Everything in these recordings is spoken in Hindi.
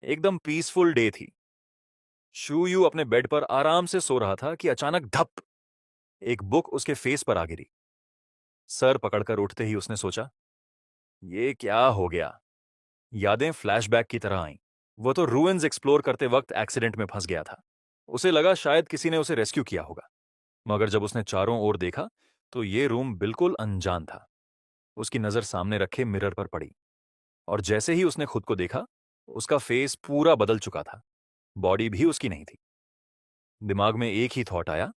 एकदम पीसफुल डे थी। शू यू अपने बेड पर आराम से सो रहा था कि अचानक धप, एक बुक उसके फेस पर आ गिरी। सर पकड़कर उठते ही उसने सोचा, ये क्या हो गया। यादें फ्लैशबैक की तरह आईं। वो तो रूइंस एक्सप्लोर करते वक्त एक्सीडेंट में फंस गया था। उसे लगा शायद किसी ने उसे रेस्क्यू किया होगा, मगर जब उसने चारों ओर देखा तो ये रूम बिल्कुल अनजान था। उसकी नजर सामने रखे मिरर पर पड़ी, और जैसे ही उसने खुद को देखा, उसका फेस पूरा बदल चुका था। बॉडी भी उसकी नहीं थी। दिमाग में एक ही थॉट आया,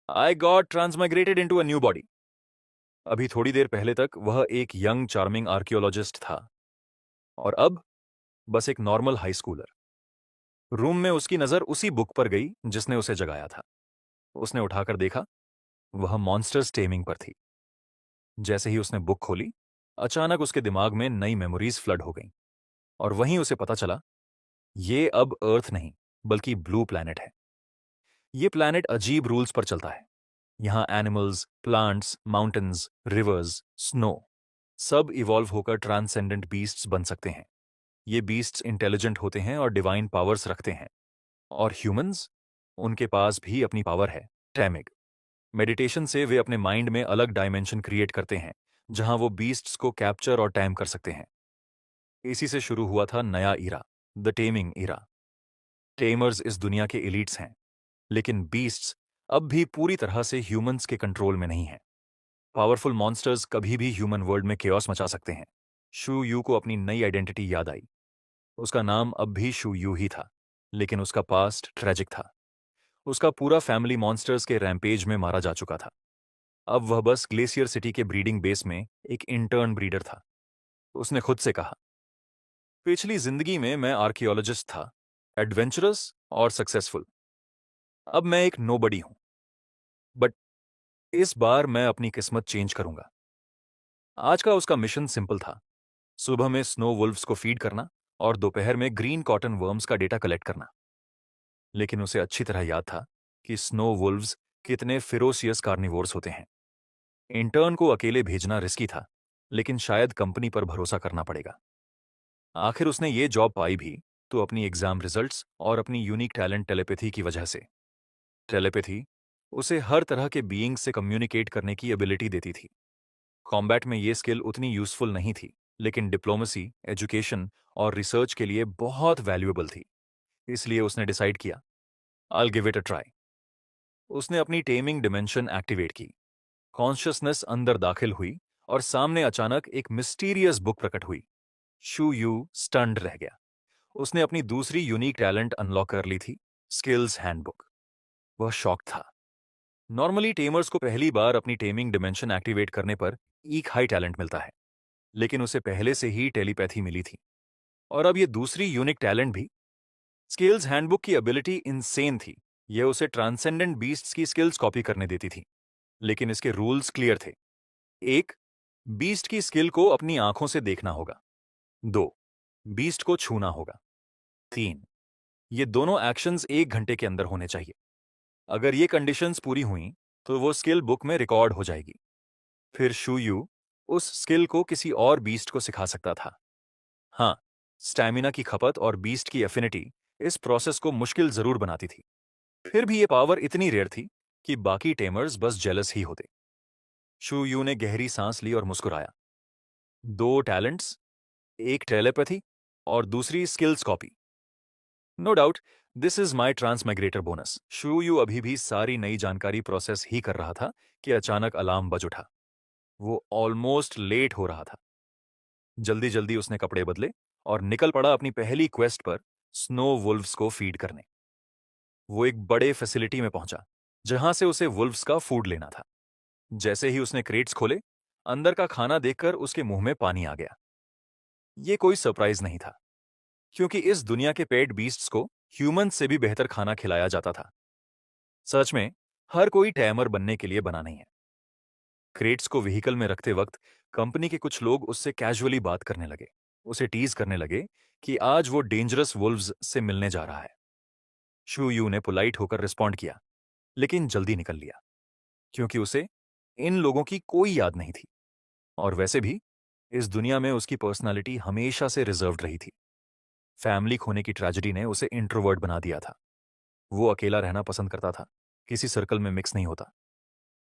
I got transmigrated into a new body. अभी थोड़ी देर पहले तक वह एक यंग चार्मिंग आर्कियोलॉजिस्ट था, और अब बस एक नॉर्मल हाई स्कूलर। रूम में उसकी नजर उसी बुक पर गई जिसने उसे जगाया था। उसने उठाकर देखा, वह मॉन्स्टर्स टेमिंग पर थी। जैसे ही उसने बुक खोली, अचानक उसके दिमाग में नई मेमोरीज फ्लड हो गईं, और वहीं उसे पता चला, ये अब अर्थ नहीं बल्कि ब्लू प्लैनेट है। ये प्लैनेट अजीब रूल्स पर चलता है। यहां animals, plants, mountains, reverse, snow सब इवॉल्व होकर ट्रांसेंडेंट बीस्ट्स बन सकते हैं। ये बीस्ट्स इंटेलिजेंट होते हैं और डिवाइन पावर्स रखते हैं। और ह्यूमंस, उनके पास भी अपनी पावर है, टैमिग। मेडिटेशन से वे अपने माइंड में अलग डायमेंशन क्रिएट करते हैं, जहां वो बीस्ट्स को कैप्चर और टैम कर सकते हैं। इसी से शुरू हुआ था नया इरा, द टेमिंग इरा। टेमर्स इस दुनिया के एलिट्स हैं, लेकिन बीस्ट्स अब भी पूरी तरह से ह्यूमंस के कंट्रोल में नहीं हैं। पावरफुल मॉन्स्टर्स कभी भी ह्यूमन वर्ल्ड में केओस मचा सकते हैं। शू यू को अपनी नई आइडेंटिटी याद आई। उसका नाम अब भी शू यू ही था, लेकिन उसका पास्ट ट्रेजिक था। उसका पूरा फैमिली मॉन्स्टर्स के रैम्पेज में मारा जा चुका था। अब वह बस ग्लेशियर सिटी के ब्रीडिंग बेस में एक इंटर्न ब्रीडर था। उसने खुद से कहा, पिछली जिंदगी में मैं आर्कियोलॉजिस्ट था, एडवेंचरस और सक्सेसफुल। अब मैं एक नोबडी हूं, बट इस बार मैं अपनी किस्मत चेंज करूंगा। आज का उसका मिशन सिंपल था, सुबह में स्नो वुल्व्स को फीड करना और दोपहर में ग्रीन कॉटन वर्म्स का डेटा कलेक्ट करना। लेकिन उसे अच्छी तरह याद था कि स्नो वुल्व्स कितने फिरोसियस कार्निवोर्स होते हैं। इंटर्न को अकेले भेजना रिस्की था, लेकिन शायद कंपनी पर भरोसा करना पड़ेगा। आखिर उसने ये जॉब पाई भी तो अपनी एग्जाम रिजल्ट्स और अपनी यूनिक टैलेंट टेलीपैथी की वजह से। टेलीपैथी उसे हर तरह के बीइंग से कम्युनिकेट करने की एबिलिटी देती थी। कॉम्बैट में ये स्किल उतनी यूजफुल नहीं थी, लेकिन डिप्लोमेसी, एजुकेशन और रिसर्च के लिए बहुत वैल्यूएबल थी। इसलिए उसने डिसाइड किया, I give it a try. उसने अपनी टेमिंग डिमेंशन एक्टिवेट की। कॉन्शियसनेस अंदर दाखिल हुई, और सामने अचानक एक मिस्टीरियस बुक प्रकट हुई। शू यू स्टन्ड रह गया। उसने अपनी दूसरी यूनिक टैलेंट अनलॉक कर ली थी, स्किल्स हैंडबुक। वह शॉक था। नॉर्मली टेमर्स को पहली बार अपनी टेमिंग डिमेंशन एक्टिवेट करने पर एक हाई टैलेंट मिलता है, लेकिन उसे पहले से ही टेलीपैथी मिली थी, और अब ये दूसरी यूनिक टैलेंट भी। स्किल्स हैंडबुक की एबिलिटी इंसेन थी। यह उसे ट्रांसेंडेंट बीस्ट्स की स्किल्स कॉपी करने देती थी, लेकिन इसके रूल्स क्लियर थे। एक, बीस्ट की स्किल को अपनी आंखों से देखना होगा। दो, बीस्ट को छूना होगा। तीन, ये दोनों एक्शंस 1 घंटे के अंदर होने चाहिए। अगर ये कंडीशंस पूरी हुई तो वो स्किल बुक में रिकॉर्ड हो जाएगी। फिर शू यू उस स्किल को किसी और बीस्ट को सिखा सकता था। हाँ, स्टैमिना की खपत और बीस्ट की एफिनिटी इस प्रोसेस को मुश्किल जरूर बनाती थी। फिर भी ये पावर इतनी रेयर थी कि बाकी टेमर्स बस जेलस ही होते। शू यू ने गहरी सांस ली और मुस्कुराया। दो टैलेंट्स, एक टेलीपैथी और दूसरी skills copy. No doubt, this is my transmigrator bonus. Shu Yu अभी भी सारी नई जानकारी प्रोसेस ही कर रहा था कि अचानक अलार्म बज उठा। वो ऑलमोस्ट लेट हो रहा था। जल्दी जल्दी उसने कपड़े बदले और निकल पड़ा अपनी पहली क्वेस्ट पर, स्नो वुल्व्स को फीड करने। वो एक बड़े फैसिलिटी में पहुंचा, जहां से उसे वुल्व्स का फूड लेना था। जैसे ही उसने क्रेट्स खोले, अंदर का खाना देखकर उसके मुंह में पानी आ गया। ये कोई सरप्राइज नहीं था, क्योंकि इस दुनिया के पेट बीस्ट्स को ह्यूमन से भी बेहतर खाना खिलाया जाता था। सच में, हर कोई टैमर बनने के लिए बना नहीं है। क्रेट्स को व्हीकल में रखते वक्त कंपनी के कुछ लोग उससे कैजुअली बात करने लगे। उसे टीज करने लगे कि आज वो डेंजरस वुल्व्स से मिलने जा रहा है। शू यू ने पोलाइट होकर रिस्पॉन्ड किया, लेकिन जल्दी निकल लिया, क्योंकि उसे इन लोगों की कोई याद नहीं थी। और वैसे भी इस दुनिया में उसकी पर्सनालिटी हमेशा से रिजर्व्ड रही थी। फैमिली खोने की ट्रेजेडी ने उसे इंट्रोवर्ट बना दिया था। वो अकेला रहना पसंद करता था, किसी सर्कल में मिक्स नहीं होता।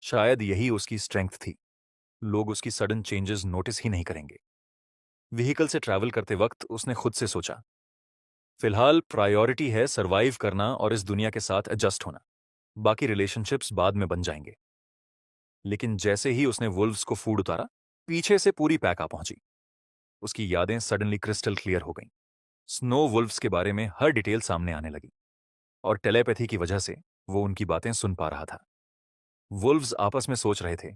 शायद यही उसकी स्ट्रेंथ थी। लोग उसकी सडन चेंजेस नोटिस ही नहीं करेंगे। व्हीकल से ट्रैवल करते वक्त उसने खुद से सोचा, फिलहाल प्रायोरिटी है सरवाइव करना और इस दुनिया के साथ एडजस्ट होना। बाकी रिलेशनशिप्स बाद में बन जाएंगे। लेकिन जैसे ही उसने वुल्व्स को फूड उतारा, पीछे से पूरी पैक आ पहुंची। उसकी यादें सडनली क्रिस्टल क्लियर हो गईं। स्नो वुल्व्स के बारे में हर डिटेल सामने आने लगी और टेलीपैथी की वजह से वो उनकी बातें सुन पा रहा था। वुल्व्स आपस में सोच रहे थे,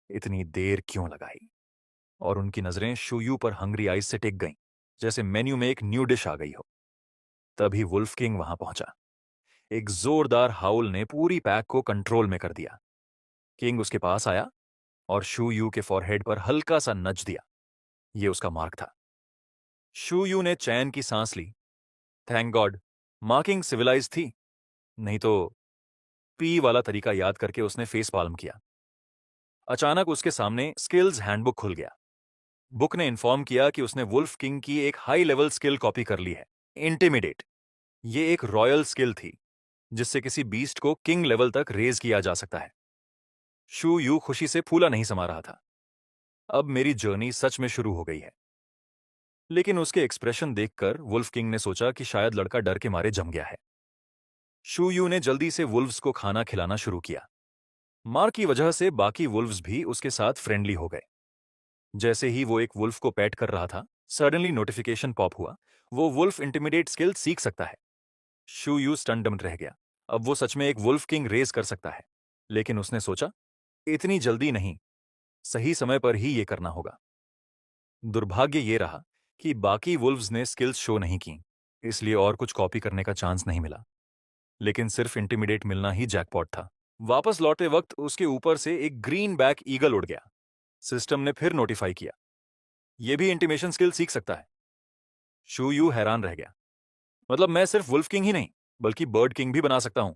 इतनी देर क्यों लगाई? और उनकी नजरें शूयू पर हंग्री आइज से टिक गईं, जैसे मेन्यू में एक न्यू डिश आ गई हो। तभी वुल्फ किंग वहां पहुंचा। एक जोरदार हाउल ने पूरी पैक को कंट्रोल में कर दिया। किंग उसके पास आया और शू यू के फॉरहेड पर हल्का सा नच दिया। यह उसका मार्क था। शू यू ने चैन की सांस ली। थैंक गॉड, मार्किंग सिविलाइज थी, नहीं तो पी वाला तरीका याद करके उसने फेस पाल्म किया। अचानक उसके सामने स्किल्स हैंडबुक खुल गया। बुक ने इन्फॉर्म किया कि उसने वुल्फ किंग की एक हाई लेवल स्किल कॉपी कर ली है, इंटिमिडेट। ये एक रॉयल स्किल थी जिससे किसी बीस्ट को किंग लेवल तक रेज किया जा सकता है। शू यू खुशी से फूला नहीं समा रहा था। अब मेरी जर्नी सच में शुरू हो गई है। लेकिन उसके एक्सप्रेशन देखकर वुल्फ किंग ने सोचा कि शायद लड़का डर के मारे जम गया है। शू यू ने जल्दी से वुल्व्स को खाना खिलाना शुरू किया। मार की वजह से बाकी वुल्व्स भी उसके साथ फ्रेंडली हो गए। जैसे ही वो एक वुल्फ को पैट कर रहा था, सडनली नोटिफिकेशन पॉप हुआ, वो वुल्फ इंटिमिडेट स्किल सीख सकता है। शू यू स्टनडम्ड रह गया। अब वो सच में एक वुल्फ किंग रेज कर सकता है। लेकिन उसने सोचा, इतनी जल्दी नहीं, सही समय पर ही ये करना होगा। दुर्भाग्य ये रहा कि बाकी वुल्व्स ने स्किल्स शो नहीं की, इसलिए और कुछ कॉपी करने का चांस नहीं मिला। लेकिन सिर्फ इंटिमिडेट मिलना ही जैकपॉट था। वापस लौटे वक्त उसके ऊपर से एक ग्रीन बैक ईगल उड़ गया। सिस्टम ने फिर नोटिफाई किया, यह भी इंटिमेशन स्किल सीख सकता है। शू यू हैरान रह गया। मतलब मैं सिर्फ वुल्फ किंग ही नहीं, बल्कि बर्ड किंग भी बना सकता हूं।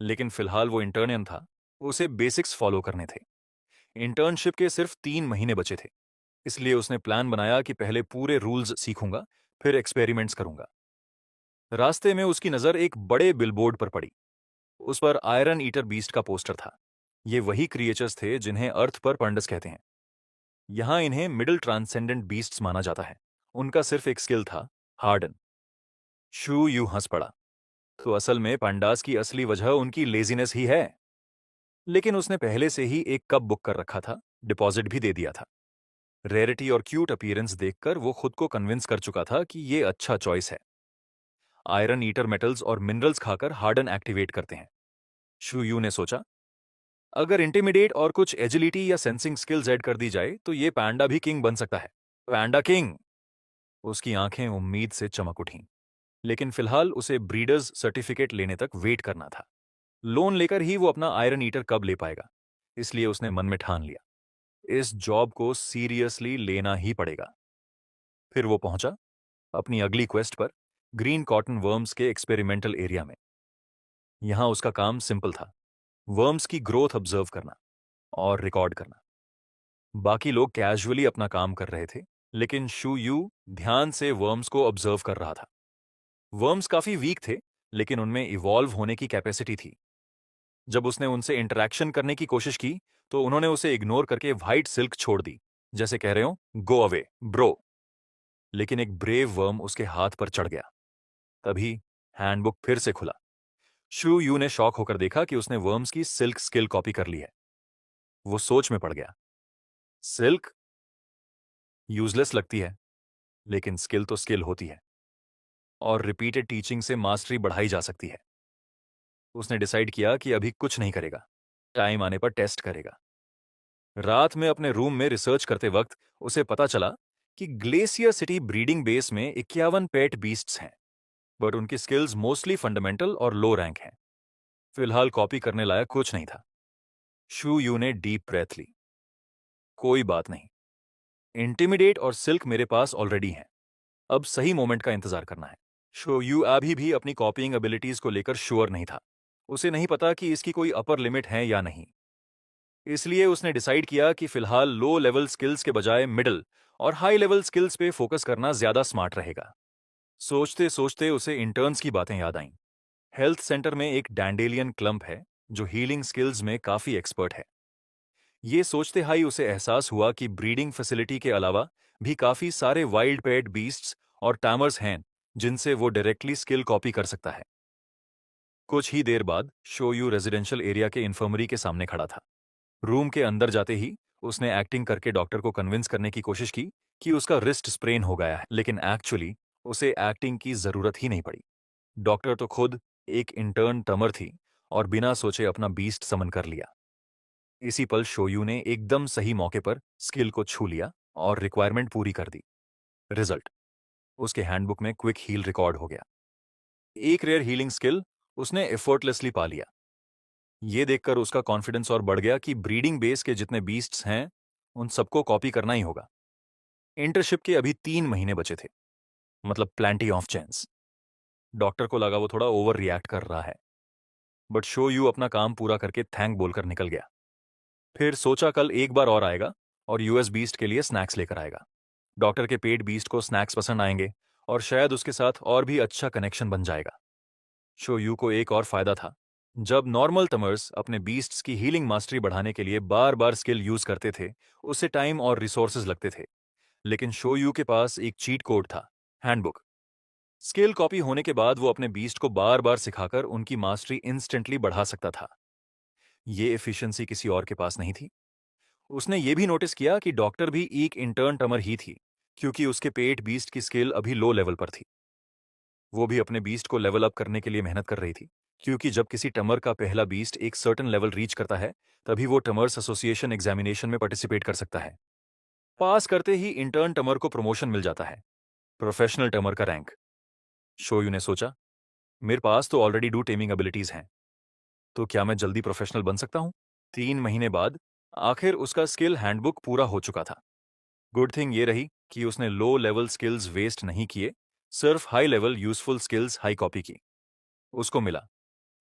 लेकिन फिलहाल वो इंटर्नियन था, उसे बेसिक्स फॉलो करने थे। इंटर्नशिप के सिर्फ 3 महीने बचे थे, इसलिए उसने प्लान बनाया कि पहले पूरे रूल्स सीखूंगा, फिर एक्सपेरिमेंट्स करूंगा। रास्ते में उसकी नजर एक बड़े बिलबोर्ड पर पड़ी। उस पर आयरन ईटर बीस्ट का पोस्टर था। ये वही क्रिएचर्स थे जिन्हें अर्थ पर पंडस कहते हैं। यहां इन्हें मिडिल ट्रांसेंडेंट बीस्ट्स माना जाता है। उनका सिर्फ एक स्किल था, हार्डन। शू यू हंस पड़ा। तो असल में पंडास की असली वजह उनकी लेजीनेस ही है। लेकिन उसने पहले से ही एक कप बुक कर रखा था, डिपॉजिट भी दे दिया था। रेयरिटी और क्यूट अपीयरेंस देखकर वो खुद को कन्विंस कर चुका था कि ये अच्छा चॉइस है। आयरन ईटर मेटल्स और मिनरल्स खाकर हार्डन एक्टिवेट करते हैं। शू यू ने सोचा, अगर इंटिमिडेट और कुछ एजिलिटी या सेंसिंग स्किल्स ऐड कर दी जाए तो ये पैंडा भी किंग बन सकता है। पैंडा किंग! उसकी आंखें उम्मीद से चमक उठीं। लेकिन फिलहाल उसे ब्रीडर्स सर्टिफिकेट लेने तक वेट करना था। लोन लेकर ही वो अपना आयरन ईटर कब ले पाएगा, इसलिए उसने मन में ठान लिया, इस जॉब को सीरियसली लेना ही पड़ेगा। फिर वो पहुंचा अपनी अगली क्वेस्ट पर, ग्रीन कॉटन वर्म्स के एक्सपेरिमेंटल एरिया में। यहां उसका काम सिंपल था, वर्म्स की ग्रोथ ऑब्जर्व करना और रिकॉर्ड करना। बाकी लोग कैजुअली अपना काम कर रहे थे, लेकिन शू यू ध्यान से वर्म्स को ऑब्जर्व कर रहा था। वर्म्स काफी वीक थे, लेकिन उनमें इवॉल्व होने की कैपेसिटी थी। जब उसने उनसे इंटरैक्शन करने की कोशिश की तो उन्होंने उसे इग्नोर करके व्हाइट सिल्क छोड़ दी, जैसे कह रहे हो, गो अवे ब्रो। लेकिन एक ब्रेव वर्म उसके हाथ पर चढ़ गया। तभी हैंडबुक फिर से खुला। शू यू ने शॉक होकर देखा कि उसने वर्म्स की सिल्क स्किल कॉपी कर ली है। वो सोच में पड़ गया। सिल्क यूजलेस लगती है, लेकिन स्किल तो स्किल होती है, और रिपीटेड टीचिंग से मास्टरी बढ़ाई जा सकती है। उसने डिसाइड किया कि अभी कुछ नहीं करेगा, टाइम आने पर टेस्ट करेगा। रात में अपने रूम में रिसर्च करते वक्त उसे पता चला कि ग्लेशियर सिटी ब्रीडिंग बेस में 51 पेट बीस्ट्स हैं, बट उनकी स्किल्स मोस्टली फंडामेंटल और लो रैंक हैं। फिलहाल कॉपी करने लायक कुछ नहीं था। शू यू ने डीप ब्रेथ ली। कोई बात नहीं, इंटिमिडेट और सिल्क मेरे पास ऑलरेडी हैं। अब सही मोमेंट का इंतजार करना है। शो यू अभी भी अपनी कॉपीइंग एबिलिटीज को लेकर श्योर नहीं था। उसे नहीं पता कि इसकी कोई अपर लिमिट है या नहीं। इसलिए उसने डिसाइड किया कि फिलहाल लो लेवल स्किल्स के बजाय मिडिल और हाई लेवल स्किल्स पे फोकस करना ज्यादा स्मार्ट रहेगा। सोचते सोचते उसे इंटर्न्स की बातें याद आईं। हेल्थ सेंटर में एक डैंडेलियन क्लम्प है जो हीलिंग स्किल्स में काफी एक्सपर्ट है। ये सोचते ही उसे एहसास हुआ कि ब्रीडिंग फैसिलिटी के अलावा भी काफी सारे वाइल्ड पेट बीस्ट्स और टैमर्स हैं जिनसे वो डायरेक्टली स्किल कॉपी कर सकता है। कुछ ही देर बाद शोयू रेजिडेंशियल एरिया के इन्फर्मरी के सामने खड़ा था। रूम के अंदर जाते ही उसने एक्टिंग करके डॉक्टर को कन्विंस करने की कोशिश की कि उसका रिस्ट स्प्रेन हो गया है, लेकिन एक्चुअली उसे एक्टिंग की जरूरत ही नहीं पड़ी। डॉक्टर तो खुद एक इंटर्न टमर थी और बिना सोचे अपना बीस्ट समन कर लिया। इसी पल शोयू ने एकदम सही मौके पर स्किल को छू लिया और रिक्वायरमेंट पूरी कर दी। रिजल्ट उसके हैंडबुक में क्विक हील रिकॉर्ड हो गया। एक रेयर हीलिंग स्किल उसने एफर्टलेसली पा लिया। ये देखकर उसका कॉन्फिडेंस और बढ़ गया कि ब्रीडिंग बेस के जितने बीस्ट्स हैं उन सबको कॉपी करना ही होगा। इंटर्नशिप के अभी 3 महीने बचे थे, मतलब प्लेंटी ऑफ चांस। डॉक्टर को लगा वो थोड़ा ओवर रिएक्ट कर रहा है, बट शो यू अपना काम पूरा करके थैंक बोलकर निकल गया। फिर सोचा कल एक बार और आएगा और यूएस बीस्ट के लिए स्नैक्स लेकर आएगा। डॉक्टर के पेट बीस्ट को स्नैक्स पसंद आएंगे और शायद उसके साथ और भी अच्छा कनेक्शन बन जाएगा। शो यू को एक और फायदा था। जब नॉर्मल तमर्स अपने बीस्ट्स की हीलिंग मास्टरी बढ़ाने के लिए बार बार स्किल यूज करते थे, उससे टाइम और रिसोर्सेज लगते थे। लेकिन शो यू के पास एक चीट कोड था, हैंडबुक। स्किल कॉपी होने के बाद वो अपने बीस्ट को बार बार सिखाकर उनकी मास्टरी इंस्टेंटली बढ़ा सकता था। ये एफिशिएंसी किसी और के पास नहीं थी। उसने ये भी नोटिस किया कि डॉक्टर भी एक इंटर्न टमर ही थी, क्योंकि उसके पेट बीस्ट की स्किल अभी लो लेवल पर थी। वो भी अपने बीस्ट को लेवल अप करने के लिए मेहनत कर रही थी, क्योंकि जब किसी टमर का पहला बीस्ट एक सर्टेन लेवल रीच करता है तभी वो टमर्स एसोसिएशन एग्जामिनेशन में पार्टिसिपेट कर सकता है। पास करते ही इंटर्न टमर को प्रमोशन मिल जाता है, प्रोफेशनल टमर का रैंक। शोयू ने सोचा, मेरे पास तो ऑलरेडी डू टेमिंग एबिलिटीज हैं, तो क्या मैं जल्दी प्रोफेशनल बन सकता हूं? 3 महीने बाद आखिर उसका स्किल हैंडबुक पूरा हो चुका था। गुड थिंग ये रही कि उसने लो लेवल स्किल्स वेस्ट नहीं किए, सिर्फ high level useful skills high copy की। उसको मिला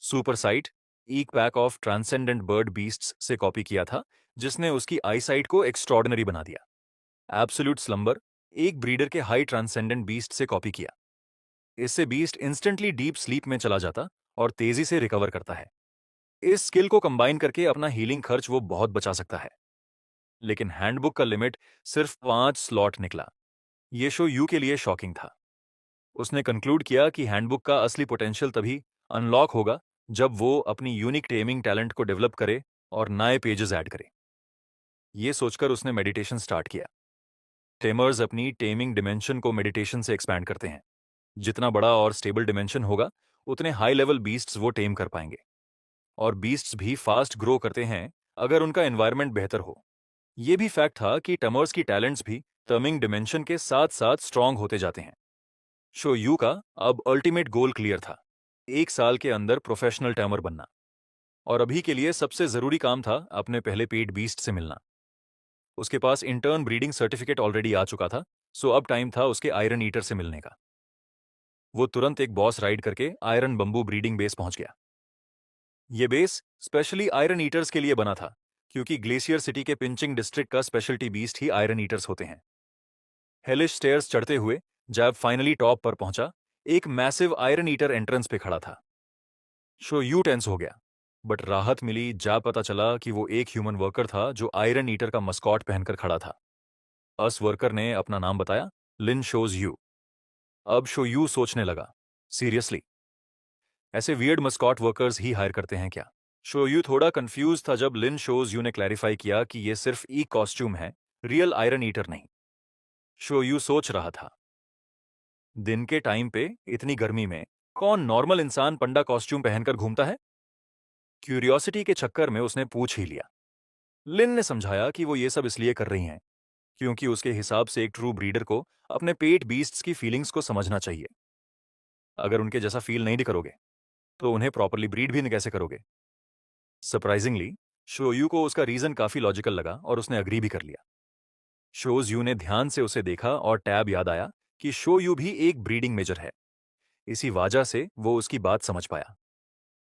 सुपर साइट, एक pack of transcendent bird beasts से कॉपी किया था, जिसने उसकी आई साइट को एक्स्ट्रॉर्डनरी बना दिया। एब्सोल्यूट स्लंबर, एक ब्रीडर के हाई ट्रांसेंडेंट बीस्ट से कॉपी किया। इससे बीस्ट इंस्टेंटली डीप स्लीप में चला जाता और तेजी से रिकवर करता है। इस स्किल को कंबाइन करके अपना हीलिंग खर्च वो बहुत बचा सकता है। लेकिन हैंडबुक का लिमिट सिर्फ 5 स्लॉट निकला। ये शो यू के लिए शॉकिंग था। उसने कंक्लूड किया कि हैंडबुक का असली पोटेंशियल तभी अनलॉक होगा जब वो अपनी यूनिक टेमिंग टैलेंट को डेवलप करे और नए पेजेस ऐड करे। ये सोचकर उसने मेडिटेशन स्टार्ट किया। टेमर्स अपनी टेमिंग डिमेंशन को मेडिटेशन से एक्सपैंड करते हैं। जितना बड़ा और स्टेबल डिमेंशन होगा, उतने हाई लेवल बीस्ट्स वो टेम कर पाएंगे। और बीस्ट्स भी फास्ट ग्रो करते हैं अगर उनका एनवायरनमेंट बेहतर हो। ये भी फैक्ट था कि टमर्स की टैलेंट्स भी टर्मिंग डिमेंशन के साथ साथ स्ट्रांग होते जाते हैं। शो यू का अब अल्टीमेट गोल क्लियर था, 1 साल के अंदर प्रोफेशनल टैमर बनना। और अभी के लिए सबसे जरूरी काम था अपने पहले पेड बीस्ट से मिलना। उसके पास इंटर्न ब्रीडिंग सर्टिफिकेट ऑलरेडी आ चुका था, सो अब टाइम था उसके आयरन ईटर से मिलने का। वो तुरंत एक बॉस राइड करके आयरन बंबू ब्रीडिंग बेस पहुंच गया। ये बेस स्पेशली आयरन ईटर्स के लिए बना था, क्योंकि ग्लेशियर सिटी के पिंचिंग डिस्ट्रिक्ट का स्पेशलिटी बीस्ट ही आयरन ईटर्स होते हैं। हेलिश स्टेयर्स चढ़ते हुए जब फाइनली टॉप पर पहुंचा, एक मैसिव आयरन ईटर एंट्रेंस पे खड़ा था। शो यू टेंस हो गया, बट राहत मिली जब पता चला कि वो एक ह्यूमन वर्कर था जो आयरन ईटर का मस्कॉट पहनकर खड़ा था। अस वर्कर ने अपना नाम बताया, लिन शोज यू। अब शो यू सोचने लगा, सीरियसली ऐसे वियर्ड मस्कॉट वर्कर्स ही हायर करते हैं क्या? शो यू थोड़ा कंफ्यूज था जब लिन शोज यू ने क्लैरिफाई किया कि ये सिर्फ ई कॉस्ट्यूम है, रियल आयरन ईटर नहीं। शो यू सोच रहा था, दिन के टाइम पे इतनी गर्मी में कौन नॉर्मल इंसान पंडा कॉस्ट्यूम पहनकर घूमता है? क्यूरियोसिटी के चक्कर में उसने पूछ ही लिया। लिन ने समझाया कि वो ये सब इसलिए कर रही हैं क्योंकि उसके हिसाब से एक ट्रू ब्रीडर को अपने पेट बीस्ट्स की फीलिंग्स को समझना चाहिए। अगर उनके जैसा फील नहीं करोगे तो उन्हें प्रॉपरली ब्रीड भी नहीं कैसे करोगे? सरप्राइजिंगली शोयू को उसका रीजन काफी लॉजिकल लगा और उसने अग्री भी कर लिया। शोज यू ने ध्यान से उसे देखा और टैब याद आया कि शो यू भी एक ब्रीडिंग मेजर है। इसी वजह से वो उसकी बात समझ पाया।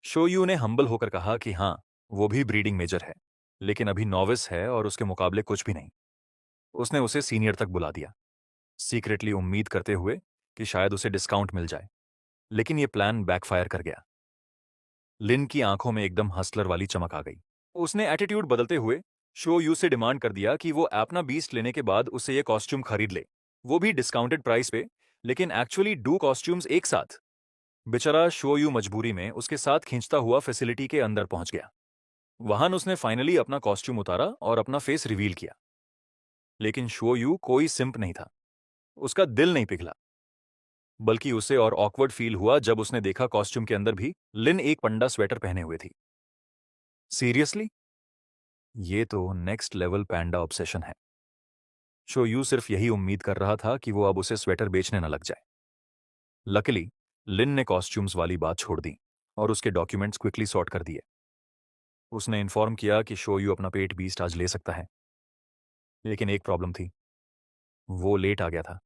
शो यू ने हम्बल होकर कहा कि हाँ, वो भी ब्रीडिंग मेजर है, लेकिन अभी नॉविस है और उसके मुकाबले कुछ भी नहीं। उसने उसे सीनियर तक बुला दिया, सीक्रेटली उम्मीद करते हुए कि शायद उसे डिस्काउंट मिल जाए, लेकिन ये प्लान बैकफायर कर गया। लिन की आंखों में एकदम हसलर वाली चमक आ गई। उसने एटीट्यूड बदलते हुए शो यू से डिमांड कर दिया कि वो एपना बीस्ट लेने के बाद उसे ये कॉस्ट्यूम खरीद ले, वो भी डिस्काउंटेड प्राइस पे, लेकिन एक्चुअली 2 कॉस्ट्यूम्स एक साथ। बेचारा शो यू मजबूरी में उसके साथ खींचता हुआ फैसिलिटी के अंदर पहुंच गया। वहां उसने फाइनली अपना कॉस्ट्यूम उतारा और अपना फेस रिवील किया। लेकिन शो यू कोई सिंप नहीं था, उसका दिल नहीं पिघला, बल्कि उसे और ऑकवर्ड फील हुआ जब उसने देखा कॉस्ट्यूम के अंदर भी लिन एक पंडा स्वेटर पहने हुए थी। सीरियसली, ये तो नेक्स्ट लेवल पैंडा ऑब्सेशन है। शो यू सिर्फ यही उम्मीद कर रहा था कि वो अब उसे स्वेटर बेचने न लग जाए। लकीली लिन ने कॉस्ट्यूम्स वाली बात छोड़ दी और उसके डॉक्यूमेंट्स क्विकली सॉर्ट कर दिए। उसने इन्फॉर्म किया कि शो यू अपना पेट बीस्ट आज ले सकता है, लेकिन एक प्रॉब्लम थी, वो लेट आ गया था।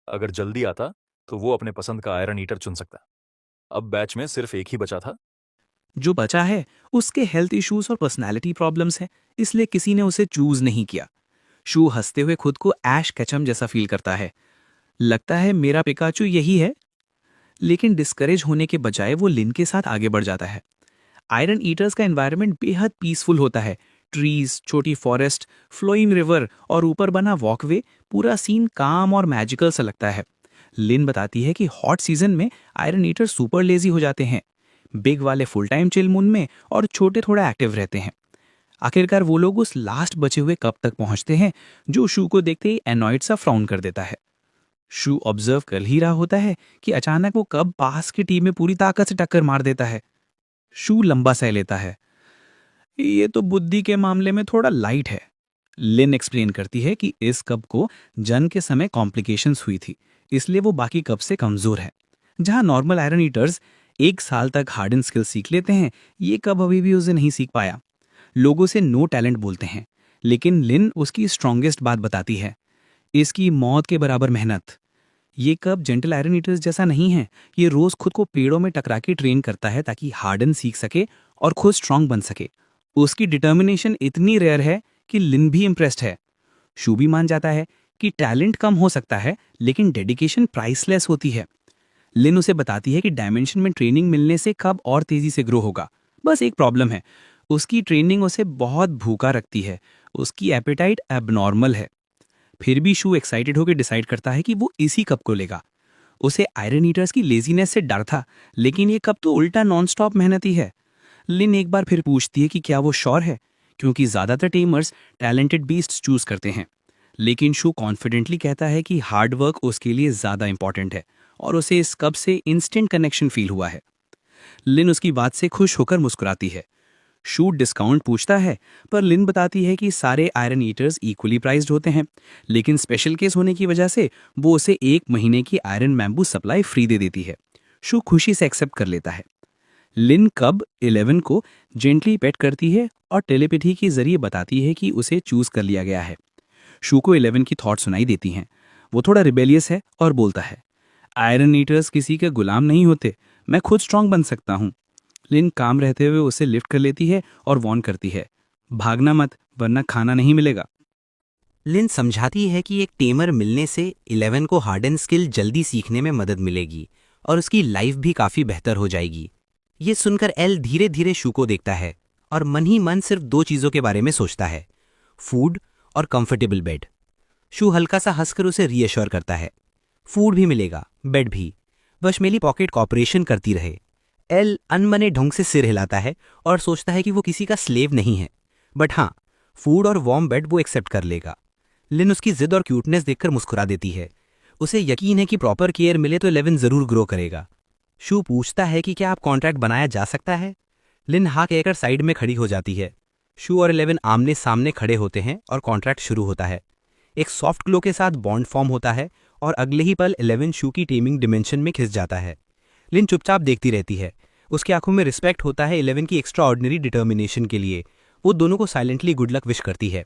अगर जल्दी आता तो वो अपने पसंद का आयरन ईटर चुन सकता। अब बैच में सिर्फ एक ही बचा था। जो बचा है उसके हेल्थ इश्यूज और पर्सनालिटी प्रॉब्लम्स हैं, इसलिए किसी ने उसे चूज नहीं किया। शू हंसते हुए खुद को ऐश केचम जैसा फील करता है। लगता है मेरा पिकाचू यही है। लेकिन डिस्करेज होने के बजाय वो लिन के साथ आगे बढ़ जाता है। आयरन ईटर्स का एनवायरनमेंट बेहद पीसफुल होता है। ट्रीज, छोटी फॉरेस्ट, फ्लोइंग रिवर और ऊपर बना वॉकवे, पूरा सीन काम और मैजिकल सा लगता है। लिन बताती है कि हॉट सीजन में आयरन ईटर सुपर लेजी हो जाते हैं, बिग वाले फुल टाइम चिल मून में, और छोटे थोड़ा एक्टिव रहते हैं। आखिरकार वो लोग उस लास्ट बचे हुए कप तक पहुंचते हैं जो शू को देखते ही एनॉयड सा फ्राउन कर देता है। शू ऑब्जर्व कर ही रहा होता है कि अचानक वो कब पास की टीम में पूरी ताकत से टक्कर मार देता है। शू लंबा सह लेता है। ये तो बुद्धि के मामले में थोड़ा लाइट है। लिन एक्सप्लेन करती है कि इस कप को जंग के समय कॉम्प्लिकेशंस हुई थी, इसलिए वो बाकी कप से कमजोर है। जहां नॉर्मल आयरन ईटर्स 1 साल तक हार्डन स्किल सीख लेते हैं, ये कप अभी भी उसे नहीं सीख पाया। लोगों से नो टैलेंट बोलते हैं, लेकिन लिन उसकी स्ट्रॉन्गेस्ट बात बताती है, इसकी मौत के बराबर मेहनत। ये कप जेंटल आयरन ईटर्स जैसा नहीं है। ये रोज खुद को पेड़ों में टकरा के ट्रेन करता है ताकि हार्डन सीख सके और खुद स्ट्रांग बन सके। उसकी डिटर्मिनेशन इतनी रेयर है कि लिन भी इम्प्रेस्ड है। शू भी मान जाता है कि टैलेंट कम हो सकता है, लेकिन डेडिकेशन प्राइसलेस होती है। लिन उसे बताती है कि डायमेंशन में ट्रेनिंग मिलने से कब और तेजी से ग्रो होगा। बस एक प्रॉब्लम है, उसकी ट्रेनिंग उसे बहुत भूखा रखती है। उसकी एपेटाइट एबनॉर्मल है। फिर भी शू एक्साइटेड होकर डिसाइड करता है कि वो इसी कप को लेगा। उसे आयरन ईटर्स की लेजीनेस से डर था, लेकिन ये कप तो उल्टा नॉनस्टॉप मेहनती है। लिन एक बार फिर पूछती है कि क्या वो श्योर है, क्योंकि ज्यादातर टीमर्स टैलेंटेड बीस्ट्स चूज करते हैं। लेकिन शू कॉन्फिडेंटली कहता है कि हार्ड वर्क उसके लिए ज्यादा इंपॉर्टेंट है और उसे इस कप से इंस्टेंट कनेक्शन फील हुआ है। लिन उसकी बात से खुश होकर मुस्कुराती है। शू डिस्काउंट पूछता है, पर लिन बताती है कि सारे आयरन ईटर्स इक्वली प्राइस्ड होते हैं, लेकिन स्पेशल केस होने की वजह से वो उसे 1 महीने की आयरन बैम्बू सप्लाई फ्री दे देती है। शू खुशी से एक्सेप्ट कर लेता है। लिन कब 11 को जेंटली पेट करती है और टेलीपैथी के जरिए बताती है कि उसे चूज कर लिया गया है। शू को 11 की थॉट सुनाई देती हैं। वो थोड़ा रिबेलियस है और बोलता है, आयरन ईटर्स किसी के गुलाम नहीं होते, मैं खुद स्ट्रांग बन सकता हूँ। लिन काम रहते हुए उसे लिफ्ट कर लेती है और वॉर्न करती है, भागना मत वरना खाना नहीं मिलेगा। लिन समझाती है कि एक टेमर मिलने से 11 को हार्डन स्किल जल्दी सीखने में मदद मिलेगी और उसकी लाइफ भी काफ़ी बेहतर हो जाएगी। ये सुनकर एल धीरे धीरे शू को देखता है और मन ही मन सिर्फ 2 चीज़ों के बारे में सोचता है, फूड और कंफर्टेबल बेड। शू हल्का सा हंसकर उसे रीअश्योर करता है, फूड भी मिलेगा, बेड भी, बस मेरी पॉकेट कॉपरेशन करती रहे। एल अनमने ढंग से सिर हिलाता है और सोचता है कि वो किसी का स्लेव नहीं है, बट हाँ, फूड और वार्म बेड वो एक्सेप्ट कर लेगा। लिन उसकी जिद और क्यूटनेस देखकर मुस्कुरा देती है। उसे यकीन है कि प्रॉपर केयर मिले तो 11 जरूर ग्रो करेगा। शू पूछता है कि क्या आप कॉन्ट्रैक्ट बनाया जा सकता है। लिन हाँ कहकर साइड में खड़ी हो जाती है। शू और 11 आमने सामने खड़े होते हैं और कॉन्ट्रैक्ट शुरू होता है। एक सॉफ्ट ग्लो के साथ बॉन्ड फॉर्म होता है और अगले ही पल 11 शू की टीमिंग डिमेंशन में खिंच जाता है। लिन चुपचाप देखती रहती है। उसकी आंखों में रिस्पेक्ट होता है 11 की एक्स्ट्रा ऑर्डिनरी डिटर्मिनेशन के लिए। वो दोनों को साइलेंटली गुड लक विश करती है।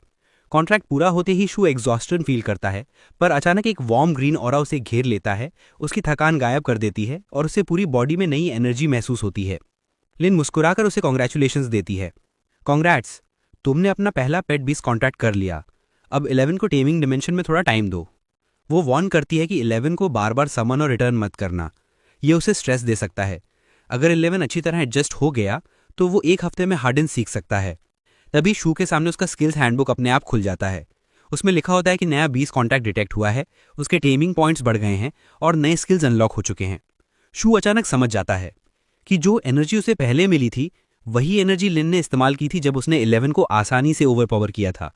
कॉन्ट्रैक्ट पूरा होते ही शू एग्जॉस्टन फील करता है, पर अचानक एक वार्म ग्रीन ऑरा उसे घेर लेता है। उसकी थकान गायब कर देती है और उसे पूरी बॉडी में नई एनर्जी महसूस होती है। लिन मुस्कुराकर उसे कॉन्ग्रेचुलेशंस देती है। कॉन्ग्रैट्स, तुमने अपना पहला पेट बीस कॉन्ट्रैक्ट कर लिया। अब 11 को टेमिंग डिमेंशन में थोड़ा टाइम दो। वो वार्न करती है कि 11 को बार बार समन और रिटर्न मत करना, ये उसे स्ट्रेस दे सकता है। अगर 11 अच्छी तरह एडजस्ट हो गया तो वो एक हफ्ते में हार्डन सीख सकता है। तभी शू के सामने उसका स्किल्स हैंडबुक अपने आप खुल जाता है। उसमें लिखा होता है कि नया 20 कॉन्टैक्ट डिटेक्ट हुआ है, उसके टेमिंग पॉइंट्स बढ़ गए हैं और नए स्किल्स अनलॉक हो चुके हैं। शू अचानक समझ जाता है कि जो एनर्जी उसे पहले मिली थी वही एनर्जी लिन ने इस्तेमाल की थी जब उसने 11 को आसानी से ओवरपावर किया था,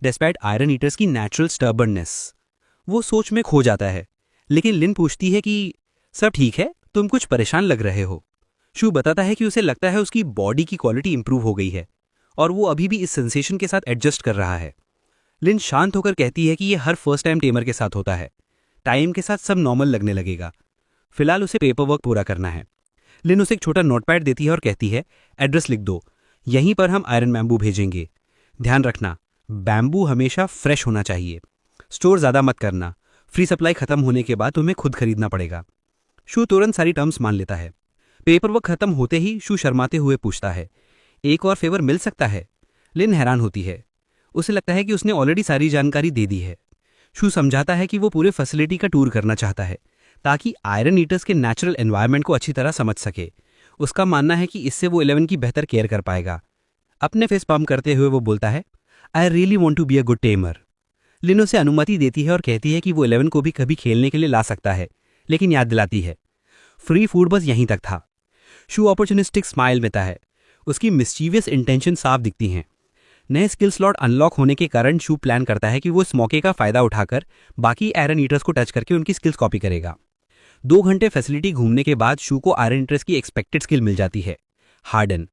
डिस्पाइट आयरन ईटर्स की नेचुरल स्टर्बननेस। वो सोच में खो जाता है, लेकिन लिन पूछती है कि सब ठीक है, तुम कुछ परेशान लग रहे हो। शू बताता है कि उसे लगता है उसकी बॉडी की क्वालिटी इंप्रूव हो गई है और वो अभी भी इस सेंसेशन के साथ एडजस्ट कर रहा है। लिन शांत होकर कहती है कि ये हर फर्स्ट टाइम टेमर के साथ होता है, टाइम के साथ सब नॉर्मल लगने लगेगा। फिलहाल उसे पेपर वर्क पूरा करना है। लिन उसे एक छोटा नोटपैड देती है और कहती है, एड्रेस लिख दो, यहीं पर हम आयरन बैम्बू भेजेंगे। ध्यान रखना, बैम्बू हमेशा फ्रेश होना चाहिए। स्टोर ज़्यादा मत करना, फ्री सप्लाई खत्म होने के बाद तुम्हें खुद खरीदना पड़ेगा। शू तुरंत सारी टर्म्स मान लेता है। पेपर वर्क खत्म होते ही शू शर्माते हुए पूछता है, एक और फेवर मिल सकता है? लिन हैरान होती है। उसे लगता है कि उसने ऑलरेडी सारी जानकारी दे दी है। शू समझाता है कि वो पूरे फैसिलिटी का टूर करना चाहता है ताकि आयरन ईटर्स के नेचुरल एनवायरनमेंट को अच्छी तरह समझ सके। उसका मानना है कि इससे वो 11 की बेहतर केयर कर पाएगा। अपने फेस पम्प करते हुए वो बोलता है, I really want to be a good tamer. Lin उसे अनुमति देती है और कहती है कि वो 11 को भी कभी खेलने के लिए ला सकता है, लेकिन याद दिलाती है, फ्री फूड बस यहीं तक था। शू अपॉर्चुनिस्टिक स्माइल देता है। उसकी मिस्चीवियस इंटेंशन साफ दिखती हैं। नए स्किल स्लॉट अनलॉक होने के कारण शू प्लान करता है कि वो इस मौके का फायदा उठाकर बाकी आयरन ईटर्स को टच करके उनकी स्किल्स कॉपी करेगा। 2 घंटे फैसिलिटी घूमने के बाद शू को आयरन ईटर्स की एक्सपेक्टेड स्किल मिल जाती है, हार्डन,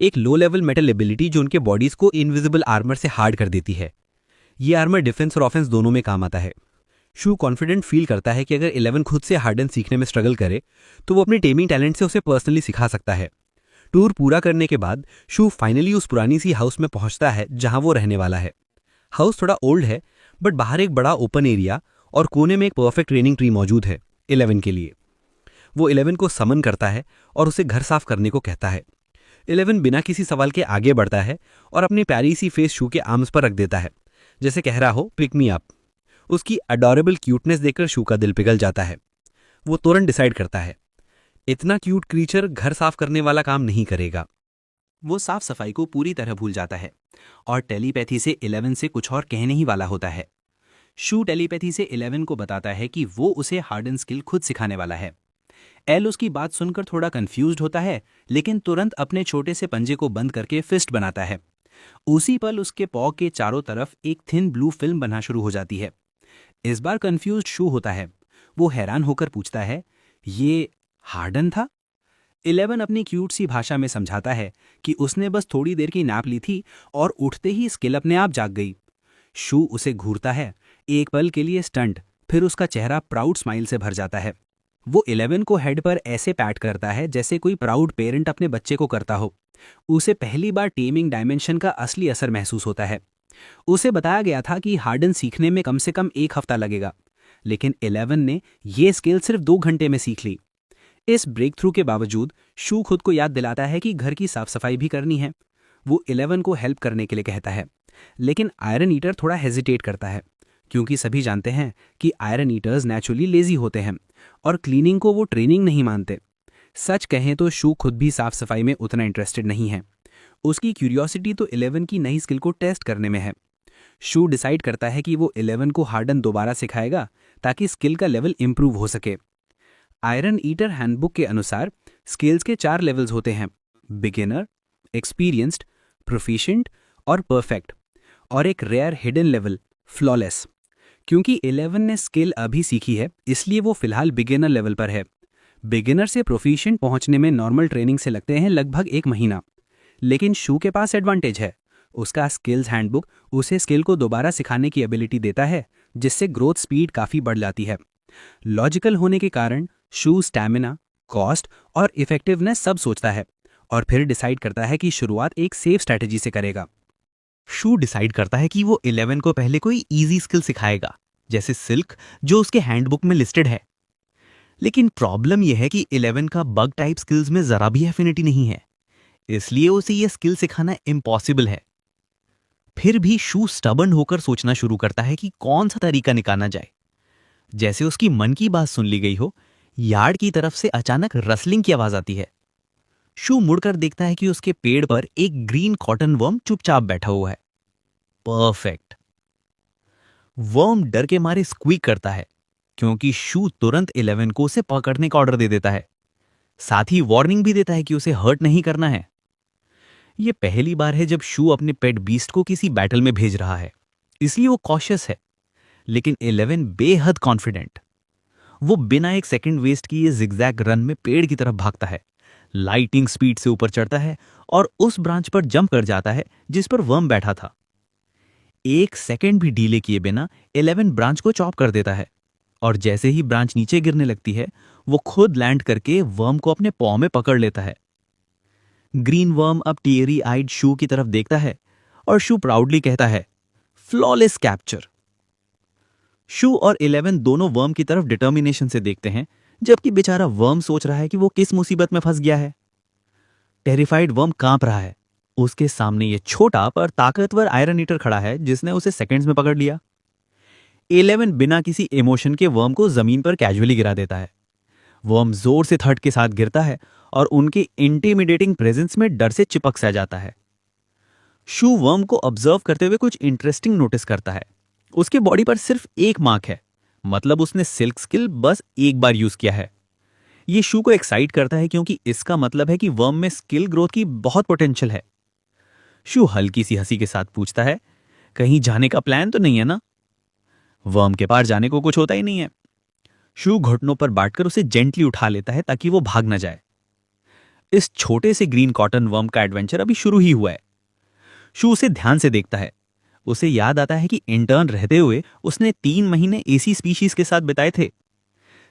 एक लो लेवल मेटल एबिलिटी जो उनके बॉडीज को इनविजिबल आर्मर से हार्ड कर देती है। ये आर्मर डिफेंस और ऑफेंस दोनों में काम आता है। शू कॉन्फिडेंट फील करता है कि अगर 11 खुद से हार्डन सीखने में स्ट्रगल करे तो वो अपने टेमिंग टैलेंट से उसे पर्सनली सिखा सकता है। टूर पूरा करने के बाद शू फाइनली उस पुरानी सी हाउस में पहुंचता है जहां वो रहने वाला है। हाउस थोड़ा ओल्ड है, बट बाहर एक बड़ा ओपन एरिया और कोने में एक परफेक्ट ट्रेनिंग ट्री मौजूद है 11 के लिए। वो 11 को समन करता है और उसे घर साफ करने को कहता है। 11 बिना किसी सवाल के आगे बढ़ता है और अपनी प्यारी सी फेस शू के आर्म्स पर रख देता है, जैसे कह रहा हो, पिक मी अप। उसकी अडोरेबल क्यूटनेस देखकर शू का दिल पिघल जाता है। वो तुरंत डिसाइड करता है, इतना क्यूट क्रीचर घर साफ करने वाला काम नहीं करेगा। वो साफ सफाई को पूरी तरह भूल जाता है और टेलीपैथी से 11 से कुछ और कहने ही वाला होता है। शू टेलीपैथी से 11 को बताता है कि वो उसे हार्डन स्किल खुद सिखाने वाला है। एल उसकी बात सुनकर थोड़ा कंफ्यूज्ड होता है, लेकिन तुरंत अपने छोटे से पंजे को बंद करके फिस्ट बनाता है। उसी पल उसके पॉ के चारों तरफ एक थिन ब्लू फिल्म बनना शुरू हो जाती है। इस बार कंफ्यूज्ड शू होता है। वो हैरान होकर पूछता है, ये हार्डन था? 11 अपनी क्यूट सी भाषा में समझाता है कि उसने बस थोड़ी देर की नैप ली थी और उठते ही स्किल अपने आप जाग गई। शू उसे घूरता है, एक पल के लिए स्टंट, फिर उसका चेहरा प्राउड स्माइल से भर जाता है। वो 11 को हेड पर ऐसे पैट करता है जैसे कोई प्राउड पेरेंट अपने बच्चे को करता हो। उसे पहली बार टेमिंग डायमेंशन का असली असर महसूस होता है। उसे बताया गया था कि हार्डन सीखने में कम से कम 1 हफ्ता लगेगा, लेकिन 11 ने ये स्किल सिर्फ 2 घंटे में सीख ली। इस ब्रेक थ्रू के बावजूद शू खुद को याद दिलाता है कि घर की साफ सफाई भी करनी है। वो 11 को हेल्प करने के लिए कहता है, लेकिन आयरन ईटर थोड़ा हेजिटेट करता है, क्योंकि सभी जानते हैं कि आयरन ईटर्स नेचुरली लेजी होते हैं और क्लीनिंग को वो ट्रेनिंग नहीं मानते। सच कहें तो शू खुद भी साफ सफाई में उतना इंटरेस्टेड नहीं है। उसकी क्यूरियोसिटी तो 11 की नई स्किल को टेस्ट करने में है। शू डिसाइड करता है कि वो 11 को हार्डन दोबारा सिखाएगा ताकि स्किल का लेवल इंप्रूव हो सके। आयरन ईटर हैंडबुक के अनुसार स्किल्स के 4 लेवल्स होते हैं, बिगिनर, एक्सपीरियंस्ड, प्रोफिशिएंट और परफेक्ट, और एक रेयर हिडन लेवल, फ्लॉलेस। क्योंकि 11 ने स्किल अभी सीखी है, इसलिए वो फिलहाल बिगिनर लेवल पर है। बिगिनर से प्रोफिशिएंट पहुंचने में नॉर्मल ट्रेनिंग से लगते हैं लगभग 1 महीना। लेकिन शू के पास एडवांटेज है, उसका स्किल्स हैंडबुक उसे स्किल को दोबारा सिखाने की एबिलिटी देता है, जिससे ग्रोथ स्पीड काफ़ी बढ़ जाती है। लॉजिकल होने के कारण शू स्टैमिना, कॉस्ट और इफेक्टिवनेस सब सोचता है और फिर डिसाइड करता है कि शुरुआत एक सेफ स्ट्रैटेजी से करेगा। शू डिसाइड करता है कि वो 11 को पहले कोई इजी स्किल सिखाएगा, जैसे सिल्क, जो उसके हैंडबुक में लिस्टेड है। लेकिन प्रॉब्लम यह है कि 11 का बग टाइप स्किल्स में जरा भी एफिनिटी नहीं है, इसलिए उसे यह स्किल सिखाना इम्पॉसिबल है। फिर भी शू स्टबर्न होकर सोचना शुरू करता है कि कौन सा तरीका निकाला जाए। जैसे उसकी मन की बात सुन ली गई हो। यार्ड की तरफ से अचानक रसलिंग की आवाज आती है। शू मुड़कर देखता है कि उसके पेड़ पर एक ग्रीन कॉटन वर्म चुपचाप बैठा हुआ है। परफेक्ट। वर्म डर के मारे स्क्वीक करता है, क्योंकि शू तुरंत 11 को उसे पकड़ने का ऑर्डर दे देता है। साथ ही वार्निंग भी देता है कि उसे हर्ट नहीं करना है। यह पहली बार है जब शू अपने पेट बीस्ट को किसी बैटल में भेज रहा है, इसलिए वो कॉशियस है। लेकिन 11 बेहद कॉन्फिडेंट। वो बिना एक सेकंड वेस्ट किए जिगजैग रन में पेड़ की तरफ भागता है, लाइटिंग स्पीड से ऊपर चढ़ता है और उस ब्रांच पर जंप कर जाता है जिस पर वर्म बैठा था। एक सेकंड भी डीले किए बिना 11 ब्रांच को चॉप कर देता है, और जैसे ही ब्रांच नीचे गिरने लगती है वो खुद लैंड करके वर्म को अपने पॉ में पकड़ लेता है। ग्रीन वर्म अब टीयरी आइड शू की तरफ देखता है और शू प्राउडली कहता है, फ्लॉलेस कैप्चर। शू और 11 दोनों वर्म की तरफ डिटर्मिनेशन से देखते हैं, जबकि बेचारा वर्म सोच रहा है कि वो किस मुसीबत में फंस गया है। टेरिफाइड वर्म कांप रहा है। उसके सामने ये छोटा पर ताकतवर आयरन ईटर खड़ा है जिसने उसे सेकंड्स में पकड़ लिया। 11 बिना किसी इमोशन के वर्म को जमीन पर कैजुअली गिरा देता है। वर्म जोर से थर्ड के साथ गिरता है और उनके इंटिमिडेटिंग प्रेजेंस में डर से चिपक सा जाता है। शू वर्म को ऑब्जर्व करते हुए कुछ इंटरेस्टिंग नोटिस करता है। उसके बॉडी पर सिर्फ एक मार्क है, मतलब उसने सिल्क स्किल बस एक बार यूज किया है। ये शू को एक्साइट करता है, क्योंकि इसका मतलब है कि वर्म में स्किल ग्रोथ की बहुत पोटेंशियल है। शू हल्की सी हंसी के साथ पूछता है, कहीं जाने का प्लान तो नहीं है ना? वर्म के पार जाने को कुछ होता ही नहीं है। शू घुटनों पर बांटकर उसे जेंटली उठा लेता है ताकि वो भाग न जाए। इस छोटे से ग्रीन कॉटन वर्म का एडवेंचर अभी शुरू ही हुआ है। शू उसे ध्यान से देखता है। उसे याद आता है कि इंटर्न रहते हुए उसने 3 महीने एसी स्पीशीज के साथ बिताए थे।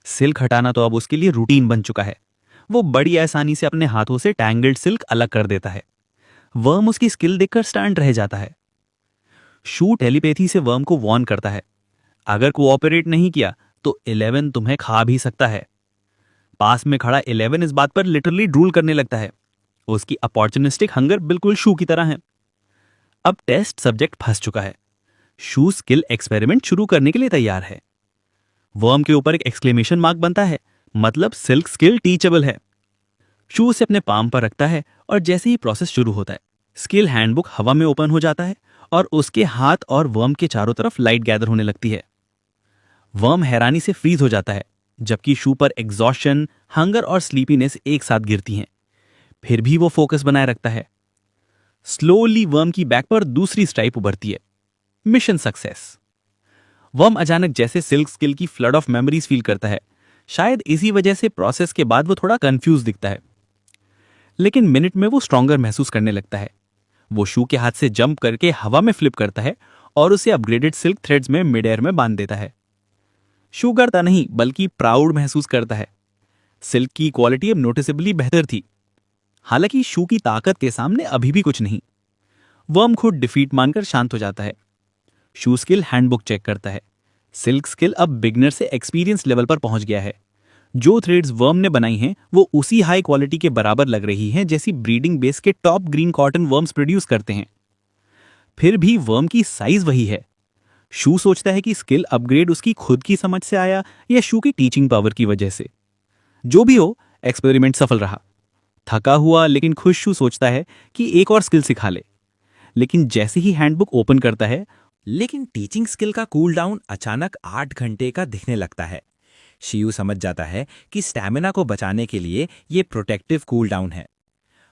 सिल्क हटाना तो अब उसके लिए रूटीन बन चुका है। वो बड़ी आसानी से अपने हाथों से टैंगल्ड सिल्क अलग कर देता है। वर्म उसकी स्किल देखकर स्टैंड रह जाता है। शू टेलीपैथी से वर्म को वार्न करता है, अगर कोऑपरेट नहीं किया तो 11 तुम्हें खा भी सकता है। पास में खड़ा 11 इस बात पर लिटरली ड्रूल करने लगता है। उसकी अपॉर्चुनिस्टिक हंगर बिल्कुल शू की तरह है। अब टेस्ट सब्जेक्ट फंस चुका है। शू स्किल एक्सपेरिमेंट शुरू करने के लिए तैयार है। वर्म के ऊपर एक एक्सक्लेमेशन मार्क बनता है, मतलब सिल्क स्किल टीचेबल है। शू उसे अपने पाम पर रखता है और जैसे ही प्रोसेस शुरू होता है, स्किल हैंडबुक हवा में ओपन हो जाता है और उसके हाथ और वर्म के चारों तरफ लाइट गैदर होने लगती है। वर्म हैरानी से फ्रीज हो जाता है, जबकि शू पर एग्जॉस्शन, हंगर और स्लीपीनेस एक साथ गिरती हैं। फिर भी वो फोकस बनाए रखता है। स्लोली वर्म की बैक पर दूसरी स्ट्राइप उभरती है। Mission success. वर्म अचानक जैसे सिल्क स्किल की फ्लड ऑफ मेमोरीज फील करता है। शायद इसी वजह से प्रोसेस के बाद वो थोड़ा कंफ्यूज दिखता है, लेकिन मिनट में वो स्ट्रॉन्गर महसूस करने लगता है। वो शू के हाथ से जंप करके हवा में फ्लिप करता है और उसे अपग्रेडेड सिल्क थ्रेड्स में मिड एयर में बांध देता है। शू करता नहीं, बल्कि प्राउड महसूस करता है। सिल्क की क्वालिटी अब नोटिसेबली बेहतर थी। हालांकि शू की ताकत के सामने अभी भी कुछ नहीं। वर्म खुद डिफीट मानकर शांत हो जाता है। शू स्किल हैंडबुक चेक करता है। सिल्क स्किल अब बिगनर से एक्सपीरियंस लेवल पर पहुंच गया है। जो थ्रेड्स वर्म ने बनाई हैं वो उसी हाई क्वालिटी के बराबर लग रही हैं जैसी ब्रीडिंग बेस के top green cotton worms produce करते हैं। फिर भी वर्म की साइज वही है। शू सोचता है कि स्किल अपग्रेड उसकी खुद की समझ से आया या शू की टीचिंग पावर की वजह से। जो भी हो, एक्सपेरिमेंट सफल रहा। थका हुआ लेकिन खुश शू सोचता है कि एक और स्किल सिखा ले। लेकिन जैसे ही हैंडबुक ओपन करता है, लेकिन टीचिंग स्किल का कूल डाउन अचानक 8 घंटे का दिखने लगता है। शियू समझ जाता है कि स्टैमिना को बचाने के लिए ये प्रोटेक्टिव कूल डाउन है।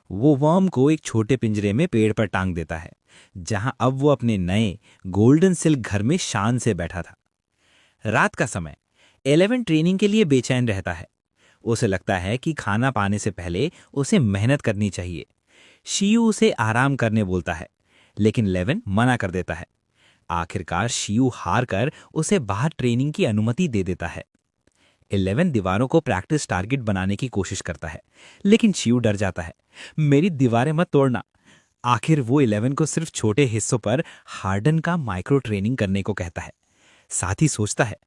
वो वर्म को एक छोटे पिंजरे में पेड़ पर टांग देता है, जहां अब वो अपने नए गोल्डन सिल्क घर में शान से बैठा था। रात का समय 11 ट्रेनिंग के लिए बेचैन रहता है। उसे लगता है कि खाना पाने से पहले उसे मेहनत करनी चाहिए। शियू उसे आराम करने बोलता है, लेकिन 11 मना कर देता है। आखिरकार शियू हार कर उसे बाहर ट्रेनिंग की अनुमति दे देता है। 11 दीवारों को प्रैक्टिस टारगेट बनाने की कोशिश करता है, लेकिन शियू डर जाता है। मेरी दीवारें मत तोड़ना। आखिर वो 11 को सिर्फ छोटे हिस्सों पर हार्डन का माइक्रो ट्रेनिंग करने को कहता है। साथ ही सोचता है,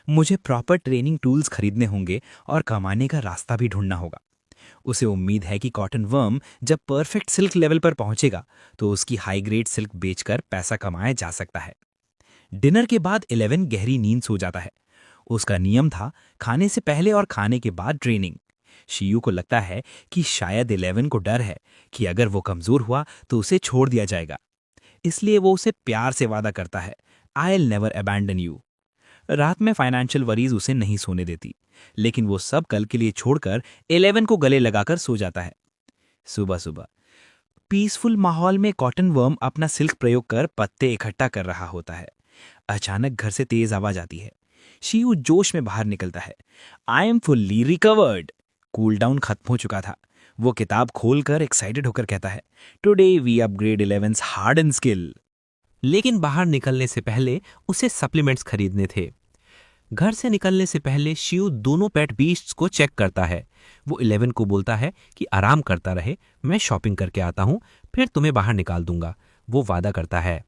मुझे प्रॉपर ट्रेनिंग टूल्स खरीदने होंगे और कमाने का रास्ता भी ढूंढना होगा। उसे उम्मीद है कि कॉटन वर्म जब परफेक्ट सिल्क लेवल पर पहुंचेगा तो उसकी हाई ग्रेड सिल्क बेचकर पैसा कमाया जा सकता है। डिनर के बाद 11 गहरी नींद सो जाता है। उसका नियम था खाने से पहले और खाने के बाद ट्रेनिंग। शियू को लगता है कि शायद 11 को डर है कि अगर वो कमजोर हुआ तो उसे छोड़ दिया जाएगा, इसलिए वो उसे प्यार से वादा करता है, I will never abandon you. रात में फाइनेंशियल वरीज उसे नहीं सोने देती, लेकिन वो सब कल के लिए छोड़कर 11 को गले लगाकर सो जाता है। सुबह सुबह पीसफुल माहौल में कॉटन वर्म अपना सिल्क प्रयोग कर पत्ते इकट्ठा कर रहा होता है। अचानक घर से तेज आवाज आती है। शियू जोश में बाहर निकलता है। I am fully recovered. Cool down खत्म हो चुका था। वो किताब खोलकर एक्साइटेड होकर कहता है, today we upgrade 11's hard and skill. लेकिन बाहर निकलने से पहले उसे सप्लीमेंट्स खरीदने थे। घर से निकलने से पहले शिव दोनों पेट बीस्ट्स को चेक करता है। वो 11 को बोलता है कि आराम करता रहे, मैं शॉपिंग करके आता हूं, फिर तुम्हें बाहर निकाल दूंगा। वो वादा करता है।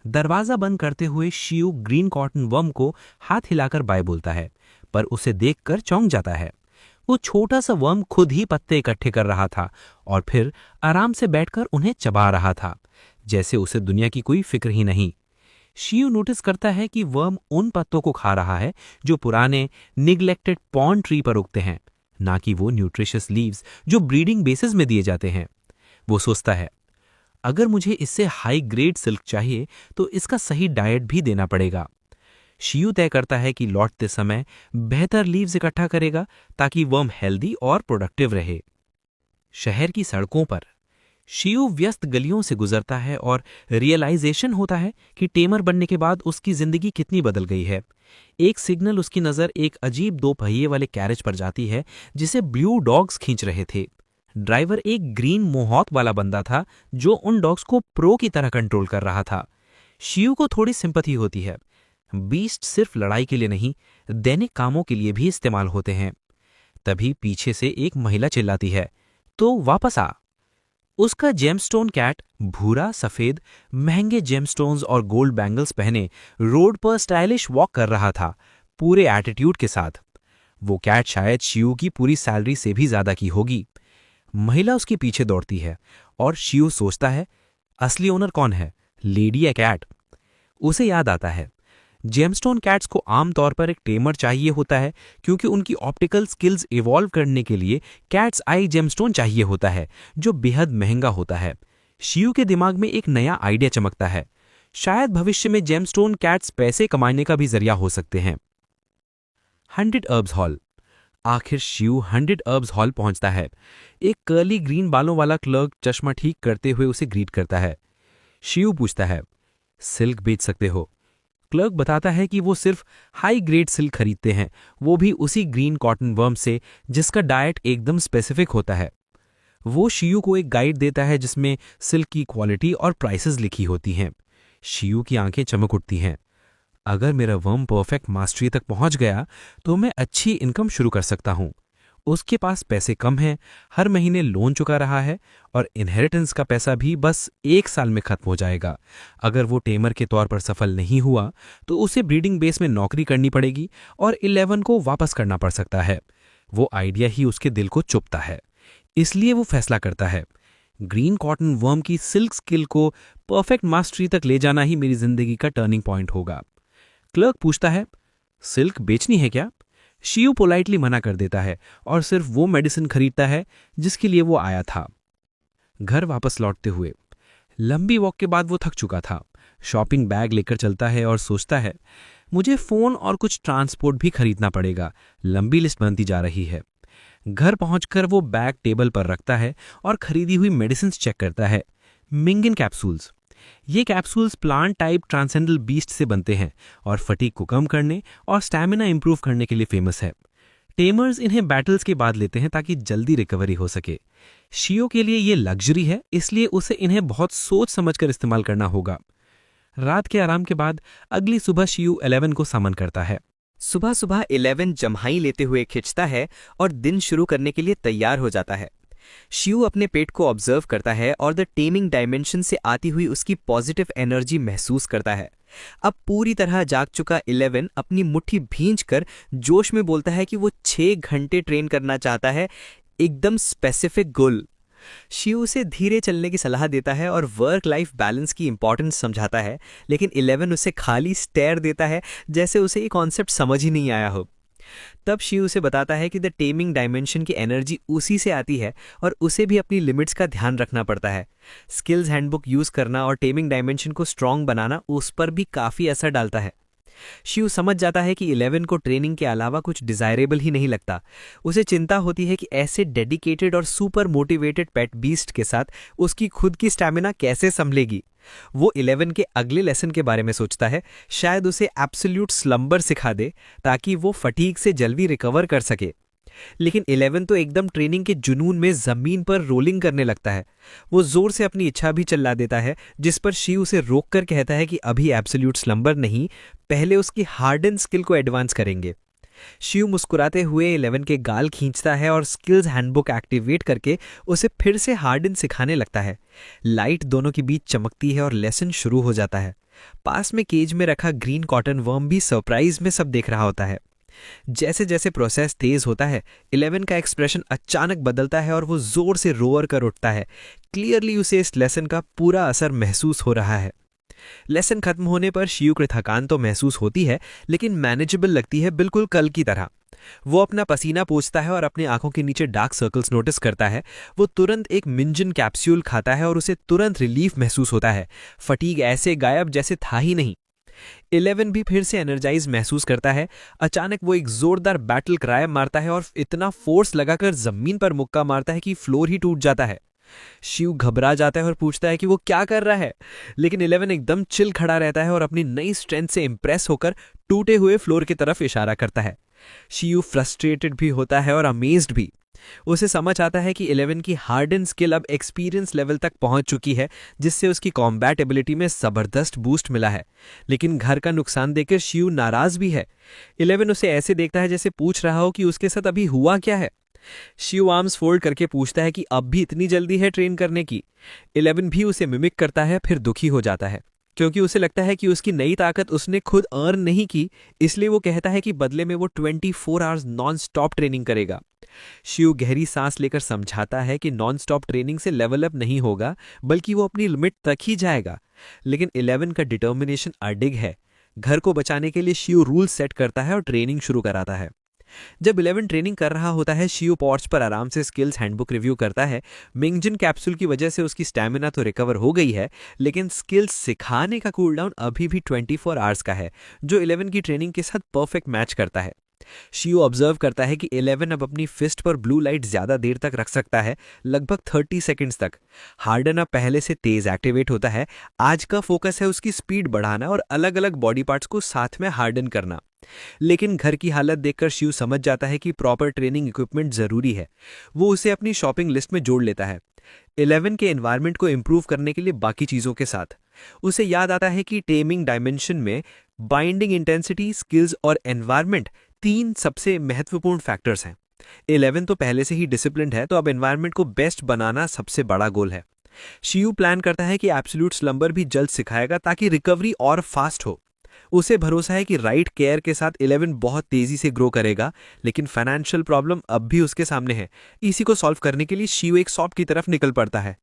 दरवाजा बंद करते हुए शिव ग्रीन कॉटन वर्म को हाथ हिलाकर बाय बोलता है, पर उसे देखकर चौंक जाता है। वो छोटा सा वर्म खुद ही पत्ते इकट्ठे कर रहा था और फिर आराम से बैठकर उन्हें चबा रहा था, जैसे उसे दुनिया की कोई फिक्र ही नहीं। शिव नोटिस करता है कि वर्म उन पत्तों को खा रहा है जो पुराने निग्लेक्टेड पॉन्ड ट्री पर उगते हैं, ना कि वो न्यूट्रिशियस लीव्स जो ब्रीडिंग बेसिस में दिए जाते हैं। वो सोचता है, अगर मुझे इससे हाई ग्रेड सिल्क चाहिए तो इसका सही डाइट भी देना पड़ेगा। शियू तय करता है कि लौटते समय बेहतर लीव्स इकट्ठा करेगा ताकि वर्म हेल्दी और प्रोडक्टिव रहे। शहर की सड़कों पर शियू व्यस्त गलियों से गुजरता है और रियलाइजेशन होता है कि टेमर बनने के बाद उसकी जिंदगी कितनी बदल गई है। एक सिग्नल उसकी नजर एक अजीब 2 पहिए वाले कैरेज पर जाती है जिसे ब्लू डॉग्स खींच रहे थे। ड्राइवर एक ग्रीन मोहॉक वाला बंदा था जो उन डॉग्स को प्रो की तरह कंट्रोल कर रहा था। शियू को थोड़ी सिंपैथी होती है। बीस्ट सिर्फ लड़ाई के लिए नहीं, दैनिक कामों के लिए भी इस्तेमाल होते हैं। तभी पीछे से एक महिला चिल्लाती है, तो वापस आ। उसका जेमस्टोन कैट भूरा सफेद महंगे जेमस्टोन्स और गोल्ड बैंगल्स पहने रोड पर स्टाइलिश वॉक कर रहा था, पूरे एटीट्यूड के साथ। वो कैट शायद शियू की पूरी सैलरी से भी ज्यादा की होगी। महिला उसके पीछे दौड़ती है और शियू सोचता है, असली ओनर कौन है, लेडी या कैट? उसे याद आता है, जेमस्टोन कैट्स को आमतौर पर एक टेमर चाहिए होता है क्योंकि उनकी ऑप्टिकल स्किल्स इवॉल्व करने के लिए कैट्स आई जेमस्टोन चाहिए होता है जो बेहद महंगा होता है। शियू के दिमाग में एक नया आइडिया चमकता है, शायद भविष्य में जेमस्टोन कैट्स पैसे कमाने का भी जरिया हो सकते हैं। 100 अर्ब्स हॉल। आखिर शियू 100 अर्ब्स हॉल पहुंचता है। एक कर्ली ग्रीन बालों वाला क्लर्क चश्मा ठीक करते हुए उसे ग्रीट करता है। शियू पूछता है, सिल्क बेच सकते हो? क्लर्क बताता है कि वो सिर्फ हाई ग्रेड सिल्क खरीदते हैं, वो भी उसी ग्रीन कॉटन वर्म से जिसका डाइट एकदम स्पेसिफिक होता है। वो शियू को एक गाइड देता है जिसमें सिल्क की क्वालिटी और प्राइसेस लिखी होती हैं। शियू की आंखें चमक उठती हैं। अगर मेरा वर्म परफेक्ट मास्टरी तक पहुंच गया तो मैं अच्छी इनकम शुरू कर सकता हूं। उसके पास पैसे कम हैं, हर महीने लोन चुका रहा है और इनहेरिटेंस का पैसा भी बस 1 साल में खत्म हो जाएगा। अगर वो टेमर के तौर पर सफल नहीं हुआ तो उसे ब्रीडिंग बेस में नौकरी करनी पड़ेगी और 11 को वापस करना पड़ सकता है। वो आइडिया ही उसके दिल को चुभता है, इसलिए वो फैसला करता है, ग्रीन कॉटन वर्म की सिल्क स्किल को परफेक्ट मास्टरी तक ले जाना ही मेरी जिंदगी का टर्निंग पॉइंट होगा। क्लर्क पूछता है, सिल्क बेचनी है क्या? शियू पोलाइटली मना कर देता है और सिर्फ वो मेडिसिन खरीदता है जिसके लिए वो आया था। घर वापस लौटते हुए लंबी वॉक के बाद वो थक चुका था। शॉपिंग बैग लेकर चलता है और सोचता है, मुझे फोन और कुछ ट्रांसपोर्ट भी खरीदना पड़ेगा। लंबी लिस्ट बनती जा रही है। घर पहुंचकर वो बैग टेबल पर रखता है और खरीदी हुई मेडिसिन चेक करता है। मिंगिन कैप्सूल्स। ये कैप्सूल्स प्लांट टाइप ट्रांसेंडल बीस्ट से बनते हैं और फटीग को कम करने और स्टैमिना इंप्रूव करने के लिए फेमस है। टेमर्स इन्हें बैटल्स के बाद लेते हैं ताकि जल्दी रिकवरी हो सके। शियो के लिए ये लग्जरी है, इसलिए उसे इन्हें बहुत सोच समझकर इस्तेमाल करना होगा। रात के आराम के बाद अगली सुबह शियू 11 को समन करता है। सुबह सुबह 11 जम्हाई लेते हुए खिंचता है और दिन शुरू करने के लिए तैयार हो जाता है। शियू अपने पेट को ऑब्जर्व करता है और द टेमिंग डायमेंशन से आती हुई उसकी पॉजिटिव एनर्जी महसूस करता है। अब पूरी तरह जाग चुका 11 अपनी मुट्ठी भींचकर जोश में बोलता है कि वो 6 घंटे ट्रेन करना चाहता है, एकदम स्पेसिफिक गोल। शिव उसे धीरे चलने की सलाह देता है और वर्क लाइफ बैलेंस की इंपॉर्टेंस समझाता है, लेकिन 11 उसे खाली स्टेयर देता है, जैसे उसे ये कॉन्सेप्ट समझ ही नहीं आया हो। तब शिव उसे बताता है कि द टेमिंग डायमेंशन की एनर्जी उसी से आती है और उसे भी अपनी लिमिट्स का ध्यान रखना पड़ता है। स्किल्स हैंडबुक यूज करना और टेमिंग डायमेंशन को स्ट्रांग बनाना उस पर भी काफी असर डालता है। शिव समझ जाता है कि 11 को ट्रेनिंग के अलावा कुछ डिजायरेबल ही नहीं लगता। उसे चिंता होती है कि ऐसे डेडिकेटेड और सुपर मोटिवेटेड पेट बीस्ट के साथ उसकी खुद की स्टैमिना कैसे संभलेगी। वो 11 के अगले लेसन के बारे में सोचता है, शायद उसे एब्सोल्यूट स्लंबर सिखा दे ताकि वो फटीग से जल्दी रिकवर कर सके। लेकिन 11 तो एकदम ट्रेनिंग के जुनून में जमीन पर रोलिंग करने लगता है। वो जोर से अपनी इच्छा भी चिल्ला देता है, जिस पर शिव उसे रोककर कहता है कि अभी एब्सोल्यूट स्लंबर नहीं, पहले उसकी हार्डन स्किल को एडवांस करेंगे। शिव मुस्कुराते हुए 11 के गाल खींचता है और स्किल्स हैंडबुक एक्टिवेट करके उसे फिर से हार्डन सिखाने लगता है। लाइट दोनों के बीच चमकती है और लेसन शुरू हो जाता है। पास में केज में रखा ग्रीन कॉटन वर्म भी सरप्राइज में सब देख रहा होता है। जैसे जैसे प्रोसेस तेज होता है, 11 का एक्सप्रेशन अचानक बदलता है और वो जोर से रोअर कर उठता है। क्लियरली उसे इस लेसन का पूरा असर महसूस हो रहा है। लेसन खत्म होने पर शिव को थकान तो महसूस होती है, लेकिन मैनेजेबल लगती है, बिल्कुल कल की तरह। वो अपना पसीना पोंछता है और अपनी आंखों के नीचे डार्क सर्कल्स नोटिस करता है। वो तुरंत एक मिंजन कैप्सूल खाता है और उसे तुरंत रिलीफ महसूस होता है। फटीग ऐसे गायब जैसे था ही नहीं। 11 भी फिर से एनर्जाइज महसूस करता है। अचानक वो एक जोरदार बैटल क्राई मारता है और इतना फोर्स लगाकर जमीन पर मुक्का मारता है कि फ्लोर ही टूट जाता है। शिव घबरा जाता है और पूछता है कि वो क्या कर रहा है, लेकिन 11 एकदम चिल खड़ा रहता है और अपनी नई स्ट्रेंथ से इंप्रेस होकर टूटे हुए फ्लोर की तरफ इशारा करता है। शिव फ्रस्ट्रेटेड भी होता है और अमेज्ड भी। उसे समझ आता है कि 11 की हार्डन स्किल अब एक्सपीरियंस लेवल तक पहुंच चुकी है, जिससे उसकी कॉम्बैट एबिलिटी में जबरदस्त बूस्ट मिला है। लेकिन घर का नुकसान देखकर शिव नाराज भी है। 11 उसे ऐसे देखता है जैसे पूछ रहा हो कि उसके साथ अभी हुआ क्या है। शिव आर्म्स फोल्ड करके पूछता है कि अब भी इतनी जल्दी है ट्रेन करने की। 11 भी उसे मिमिक करता है, फिर दुखी हो जाता है क्योंकि उसे लगता है कि उसकी नई ताकत उसने खुद अर्न नहीं की। इसलिए वो कहता है कि बदले में वो 24 आवर्स नॉन स्टॉप ट्रेनिंग करेगा। शिव गहरी सांस लेकर समझाता है कि नॉन स्टॉप ट्रेनिंग से लेवल अप नहीं होगा, बल्कि वो अपनी लिमिट तक ही जाएगा। लेकिन 11 का डिटर्मिनेशन अडिग है। घर को बचाने के लिए शिव रूल सेट करता है और ट्रेनिंग शुरू कराता है। जब 11 ट्रेनिंग कर रहा होता है, शिव पॉर्च पर आराम से स्किल्स हैंडबुक रिव्यू करता है। मिंगजिन कैप्सूल की वजह से उसकी स्टैमिना तो रिकवर हो गई है, लेकिन स्किल्स सिखाने का कूलडाउन अभी भी 24 आवर्स का है, जो 11 की ट्रेनिंग के साथ परफेक्ट मैच करता है। शिव ऑब्जर्व करता है कि 11 अब अपनी फिस्ट पर ब्लू लाइट ज्यादा देर तक रख सकता है, लगभग 30 सेकंड्स तक। हार्डन अब पहले से तेज एक्टिवेट होता है। आज का फोकस है उसकी स्पीड बढ़ाना और अलग अलग बॉडी पार्ट्स को साथ में हार्डन करना। लेकिन घर की हालत देखकर शिव समझ जाता है कि प्रॉपर ट्रेनिंग इक्विपमेंट जरूरी है। वो उसे अपनी शॉपिंग लिस्ट में जोड़ लेता है, 11 के एनवायरनमेंट को इंप्रूव करने के लिए बाकी चीजों के साथ। उसे याद आता है कि टेमिंग डायमेंशन में बाइंडिंग इंटेंसिटी, स्किल्स और एनवायरनमेंट 3 सबसे महत्वपूर्ण फैक्टर्स हैं। 11 तो पहले से ही डिसिप्लिन्ड है, तो अब एनवायरनमेंट को बेस्ट बनाना सबसे बड़ा गोल है। शिव प्लान करता है कि एब्सोल्यूट स्लंबर भी जल्द सिखाएगा ताकि रिकवरी और फास्ट हो। उसे भरोसा है कि राइट केयर के साथ 11 बहुत तेजी से ग्रो करेगा, लेकिन फाइनेंशियल प्रॉब्लम अब भी उसके सामने है। इसी को सॉल्व करने के लिए शिव एक शॉप की तरफ निकल पड़ता है।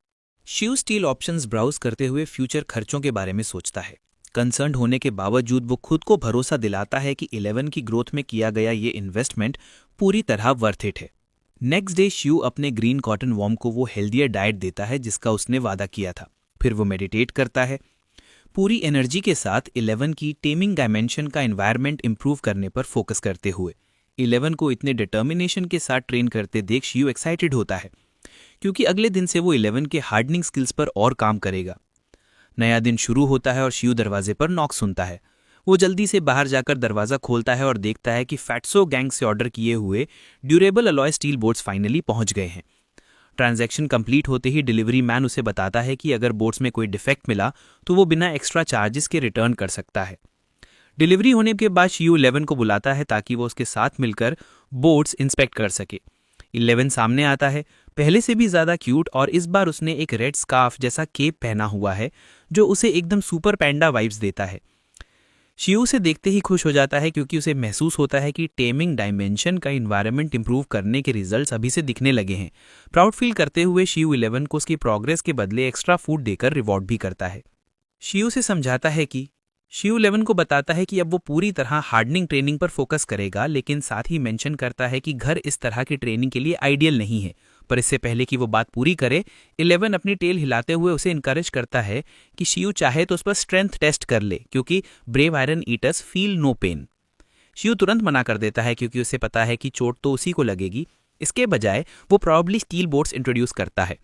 शिव स्टील ऑप्शंस ब्राउज करते हुए फ्यूचर खर्चों के बारे में सोचता है। कंसर्न होने के बावजूद वो खुद को भरोसा दिलाता है कि 11 की ग्रोथ में किया गया ये इन्वेस्टमेंट पूरी तरह वर्थ इट है। नेक्स्ट डे शिव अपने ग्रीन कॉटन वॉर्म को वो हेल्दियर डाइट देता है जिसका उसने वादा किया था। फिर वो मेडिटेट करता है, पूरी एनर्जी के साथ 11 की टेमिंग डायमेंशन का एनवायरनमेंट इंप्रूव करने पर फोकस करते हुए। 11 को इतने डिटर्मिनेशन के साथ ट्रेन करते देख शिव एक्साइटेड होता है, क्योंकि अगले दिन से वो 11 के हार्डनिंग स्किल्स पर और काम करेगा। नया दिन शुरू होता है और शिव दरवाजे पर नॉक सुनता है। वो जल्दी से बाहर जाकर दरवाजा खोलता है और देखता है कि फैट्सो गैंग से ऑर्डर किए हुए durable alloy steel boards finally पहुंच गए हैं। ट्रांजैक्शन कंप्लीट होते ही डिलीवरी मैन उसे बताता है कि अगर बोर्ड्स में कोई डिफेक्ट मिला तो वो बिना एक्स्ट्रा चार्जेस के रिटर्न कर सकता है। डिलीवरी होने के बाद शिव 11 को बुलाता है ताकि वो उसके साथ मिलकर बोर्ड्स इंस्पेक्ट कर सके। 11 सामने आता है, पहले से भी ज्यादा क्यूट, और इस बार उसने एक रेड स्कार्फ जैसा केप पहना हुआ है जो उसे एकदम सुपर पैंडा वाइब्स देता है। शिव उसे देखते ही खुश हो जाता है क्योंकि उसे महसूस होता है कि टेमिंग डायमेंशन का इन्वायरमेंट इंप्रूव करने के रिजल्ट्स अभी से दिखने लगे हैं। प्राउड फील करते हुए शिव 11 को उसकी प्रोग्रेस के बदले एक्स्ट्रा फूड देकर रिवॉर्ड भी करता है। शिव से समझाता है कि शिव 11 को बताता है कि अब वो पूरी तरह हार्डनिंग ट्रेनिंग पर फोकस करेगा, लेकिन साथ ही मेंशन करता है कि घर इस तरह की ट्रेनिंग के लिए आइडियल नहीं है। पर इससे पहले कि वो बात पूरी करे, 11 अपनी टेल हिलाते हुए उसे इनकरेज करता है कि शिव चाहे तो उस पर स्ट्रेंथ टेस्ट कर ले, क्योंकि brave iron eaters feel no pain. Shiv तुरंत मना कर देता है क्योंकि उसे पता है कि चोट तो उसी को लगेगी। इसके बजाय वो प्रॉब्ली स्टील बोर्ड्स इंट्रोड्यूस करता है।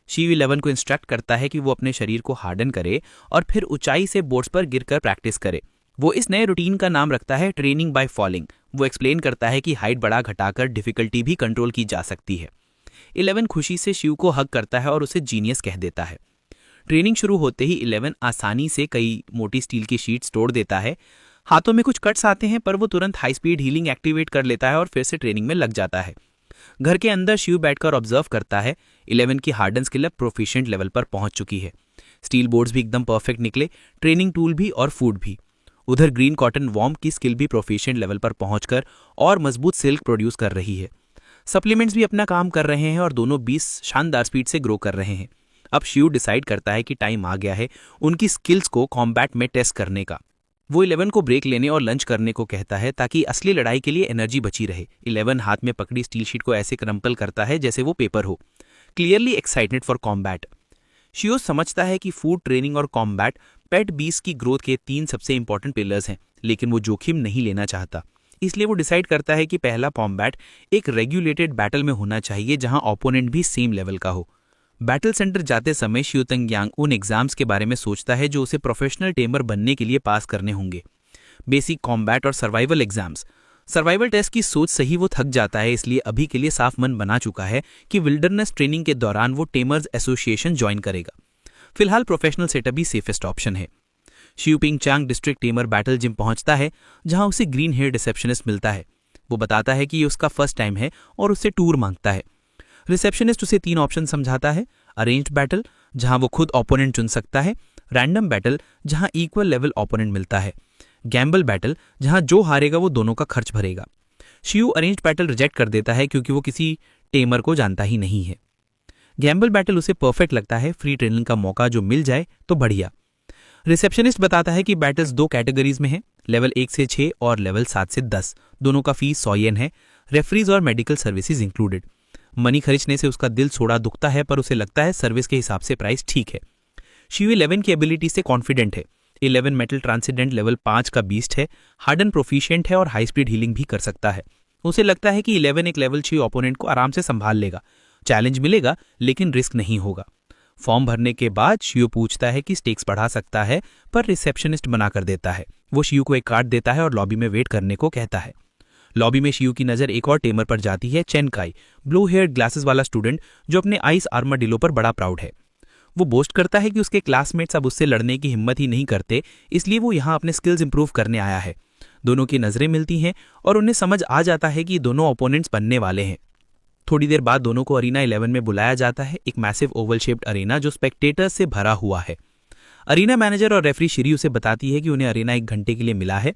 शिव 11 को इंस्ट्रक्ट करता है कि वो अपने शरीर को हार्डन करे और फिर ऊंचाई से बोर्ड्स पर गिरकर प्रैक्टिस करे। वो इस नए रूटीन का नाम रखता है ट्रेनिंग बाय फॉलिंग। वो एक्सप्लेन करता है कि हाइट बढ़ा घटाकर डिफिकल्टी भी कंट्रोल की जा सकती है। 11 खुशी से शिव को हग करता है और उसे जीनियस कह देता है। ट्रेनिंग शुरू होते ही 11 आसानी से कई मोटी स्टील की शीट्स तोड़ देता है। हाथों में कुछ कट्स आते हैं, पर वो तुरंत हाई स्पीड हीलिंग एक्टिवेट कर लेता है और फिर से ट्रेनिंग में लग जाता है। घर के अंदर शिव बैठकर ऑब्जर्व करता है। 11 की हार्डन स्किल अब प्रोफिशिएंट लेवल पर पहुंच चुकी है। स्टील बोर्ड्स भी एकदम परफेक्ट निकले, ट्रेनिंग टूल भी और फूड भी। उधर ग्रीन कॉटन वॉर्म की स्किल भी प्रोफिशिएंट लेवल पर पहुंचकर और मजबूत सिल्क प्रोड्यूस कर रही है। सप्लीमेंट्स भी अपना काम कर रहे हैं और दोनों 20 शानदार स्पीड से ग्रो कर रहे हैं। अब शिव डिसाइड करता है कि टाइम आ गया है उनकी स्किल्स को कॉम्बैट में टेस्ट करने का। वो 11 को ब्रेक लेने और लंच करने को कहता है ताकि असली लड़ाई के लिए एनर्जी बची रहे। 11 हाथ में पकड़ी स्टील शीट को ऐसे क्रम्पल करता है जैसे वो पेपर हो, clearly excited for combat. Shiv समझता है कि फूड, ट्रेनिंग और कॉम्बैट पेट बीस की ग्रोथ के 3 सबसे इंपॉर्टेंट पिलर्स हैं, लेकिन वो जोखिम नहीं लेना चाहता। इसलिए वो डिसाइड करता है कि पहला कॉम्बैट एक रेगुलेटेड बैटल में होना चाहिए जहां ओपोनेंट भी सेम लेवल का हो। बैटल सेंटर जाते समय शिव तंग्यांग उन एग्जाम्स के बारे में सोचता है जो उसे प्रोफेशनल टेमर बनने के लिए पास करने होंगे। बेसिक कॉम्बैट और सर्वाइवल एग्जाम्स। सर्वाइवल टेस्ट की सोच से ही वो थक जाता है, इसलिए अभी के लिए साफ मन बना चुका है कि विल्डरनेस ट्रेनिंग के दौरान वो टेमर्स एसोसिएशन ज्वाइन करेगा। फिलहाल प्रोफेशनल सेटअप ही सेफेस्ट ऑप्शन है। शिव पिंग चांग डिस्ट्रिक्ट टेमर बैटल जिम पहुंचता है, जहां उसे ग्रीन हेयर रिसेप्शनिस्ट मिलता है। वो बताता है कि ये उसका फर्स्ट टाइम है और उससे टूर मांगता है। रिसेप्शनिस्ट उसे 3 ऑप्शन समझाता है: अरेंज्ड बैटल, जहां वो खुद ओपोनेंट चुन सकता है; रैंडम बैटल, जहां इक्वल लेवल ओपोनेंट मिलता है; गैम्बल बैटल, जहां जो हारेगा वो दोनों का खर्च भरेगा। शिव अरेंज्ड बैटल रिजेक्ट कर देता है क्योंकि वो किसी टेमर को जानता ही नहीं है। गैम्बल बैटल उसे परफेक्ट लगता है, फ्री ट्रेनिंग का मौका जो मिल जाए तो बढ़िया। रिसेप्शनिस्ट बताता है कि बैटल्स 2 कैटेगरीज में हैं, लेवल 1 से 6 और लेवल 7 से 10। दोनों का फीस 100 येन है, रेफरीज और मेडिकल सर्विसेज इंक्लूडेड। मनी खरीदने से उसका दिल थोड़ा दुखता है, पर उसे लगता है सर्विस के हिसाब से प्राइस ठीक है। शिव 11 की एबिलिटी से कॉन्फिडेंट है। 11 मेटल ट्रांसेंडेंट लेवल 5 का बीस्ट है, हार्डन प्रोफिशिएंट है और हाई स्पीड हीलिंग भी कर सकता है। उसे लगता है कि 11 एक लेवल 6 ओपोनेंट को आराम से संभाल लेगा। चैलेंज मिलेगा लेकिन रिस्क नहीं होगा। फॉर्म भरने के बाद शिव पूछता है कि स्टेक्स बढ़ा सकता है, पर रिसेप्शनिस्ट मना कर देता है। वो शिव को एक कार्ड देता है और लॉबी में वेट करने को कहता है। लॉबी में शिव की नजर एक और टेमर पर जाती है, चेन काई, ब्लू हेयर ग्लासेस वाला स्टूडेंट जो अपने आइस आर्मरडिलो पर बड़ा प्राउड है। वो बोस्ट करता है कि उसके क्लासमेट्स अब उससे लड़ने की हिम्मत ही नहीं करते, इसलिए वो यहाँ अपने स्किल्स इंप्रूव करने आया है। दोनों की नजरें मिलती हैं और उन्हें समझ आ जाता है कि दोनों ओपोनेंट्स बनने वाले हैं। थोड़ी देर बाद दोनों को अरीना 11 में बुलाया जाता है, एक मैसिव ओवल शेप्ड अरीना जो स्पेक्टेटर्स से भरा हुआ है। अरीना मैनेजर और रेफरी श्री उसे बताती है कि उन्हें अरीना 1 घंटे के लिए मिला है।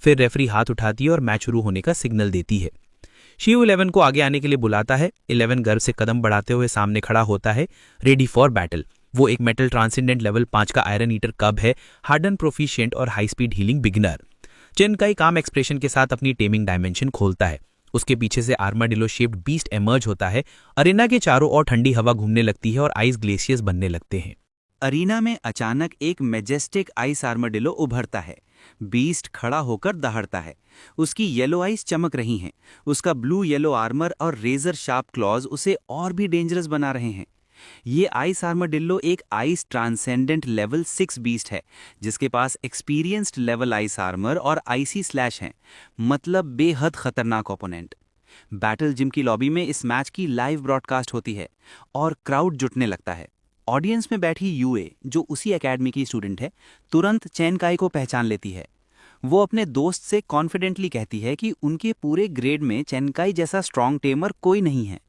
फिर रेफरी हाथ उठाती है और मैच शुरू होने का सिग्नल देती है। शिव 11 को आगे आने के लिए बुलाता है। 11 गर्व से कदम बढ़ाते हुए सामने खड़ा होता है, रेडी फॉर बैटल। वो एक मेटल ट्रांसेंडेंट लेवल 5 का आयरन ईटर कब है, हार्डन प्रोफिशिएंट और high speed healing beginner. Chain काई काम एक्सप्रेशन के साथ अपनी टेमिंग डायमेंशन खोलता है। उसके पीछे से आर्मरडिलो शेप्ड बीस्ट एमर्ज होता है। अरीना के चारों ओर ठंडी हवा घूमने लगती है और आइस ग्लेशियर्स बनने लगते हैं। अरीना में अचानक एक मैजेस्टिक आइस आर्मरडिलो उभरता है। बीस्ट खड़ा होकर दहाड़ता है। उसकी येलो आइस चमक रही हैं। उसका ब्लू येलो आर्मर और रेजर शार्प क्लॉज उसे और भी डेंजरस बना रहे हैं। ये आइस आर्मरडिलो एक आइस ट्रांसेंडेंट लेवल 6 बीस्ट है, जिसके पास एक्सपीरियंस्ड लेवल आइस आर्मर और आईसी स्लैश हैं, मतलब बेहद खतरनाक ओपोनेंट। बैटल जिम की लॉबी में इस मैच की लाइव ब्रॉडकास्ट होती है और क्राउड जुटने लगता है। ऑडियंस में बैठी यूए, जो उसी एकेडमी की स्टूडेंट है, तुरंत चेन काई को पहचान लेती है। वो अपने दोस्त से कॉन्फिडेंटली कहती है कि उनके पूरे ग्रेड में चेन काई जैसा स्ट्रॉन्ग टेमर कोई नहीं है।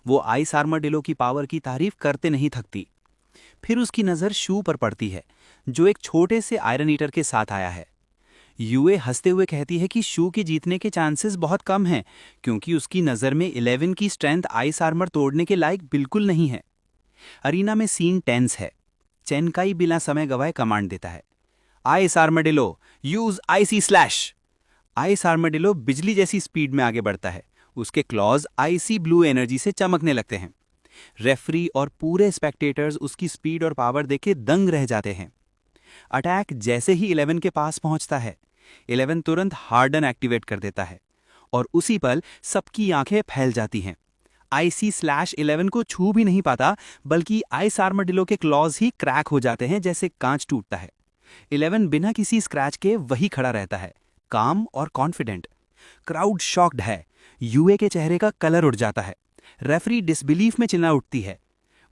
वो आइस आर्मरडिलो की पावर की तारीफ करते नहीं थकती। फिर उसकी नज़र शू पर पड़ती है, जो एक छोटे से आयरन ईटर के साथ आया है। यूए हंसते हुए कहती है कि शू के जीतने के चांसेस बहुत कम हैं क्योंकि उसकी नज़र में 11 की स्ट्रेंथ आइस आर्मर तोड़ने के लायक बिल्कुल नहीं है। अरीना में सीन टेंस है। चेनकाई बिना समय गवाए कमांड देता है, ice armadillo use IC slash. Ice armadillo बिजली जैसी स्पीड में आगे बढ़ता है। उसके क्लॉज आईसी ब्लू एनर्जी से चमकने लगते हैं। रेफरी और पूरे स्पेक्टेटर्स उसकी स्पीड और पावर देखे दंग रह जाते हैं। अटैक जैसे ही 11 के पास पहुंचता है, 11 तुरंत हार्डन एक्टिवेट कर देता है और उसी पल सबकी आंखें फैल जाती हैं। आईसी स्लैश 11 को छू भी नहीं पाता, बल्कि आइस आर्मडिलो के क्लॉज ही क्रैक हो जाते हैं जैसे कांच टूटता है। 11 बिना किसी स्क्रैच के वही खड़ा रहता है, काम और कॉन्फिडेंट। क्राउड शॉक्ड है। यूए के चेहरे का कलर उड़ जाता है। रेफरी डिसबिलीफ में चिल्ला उठती है।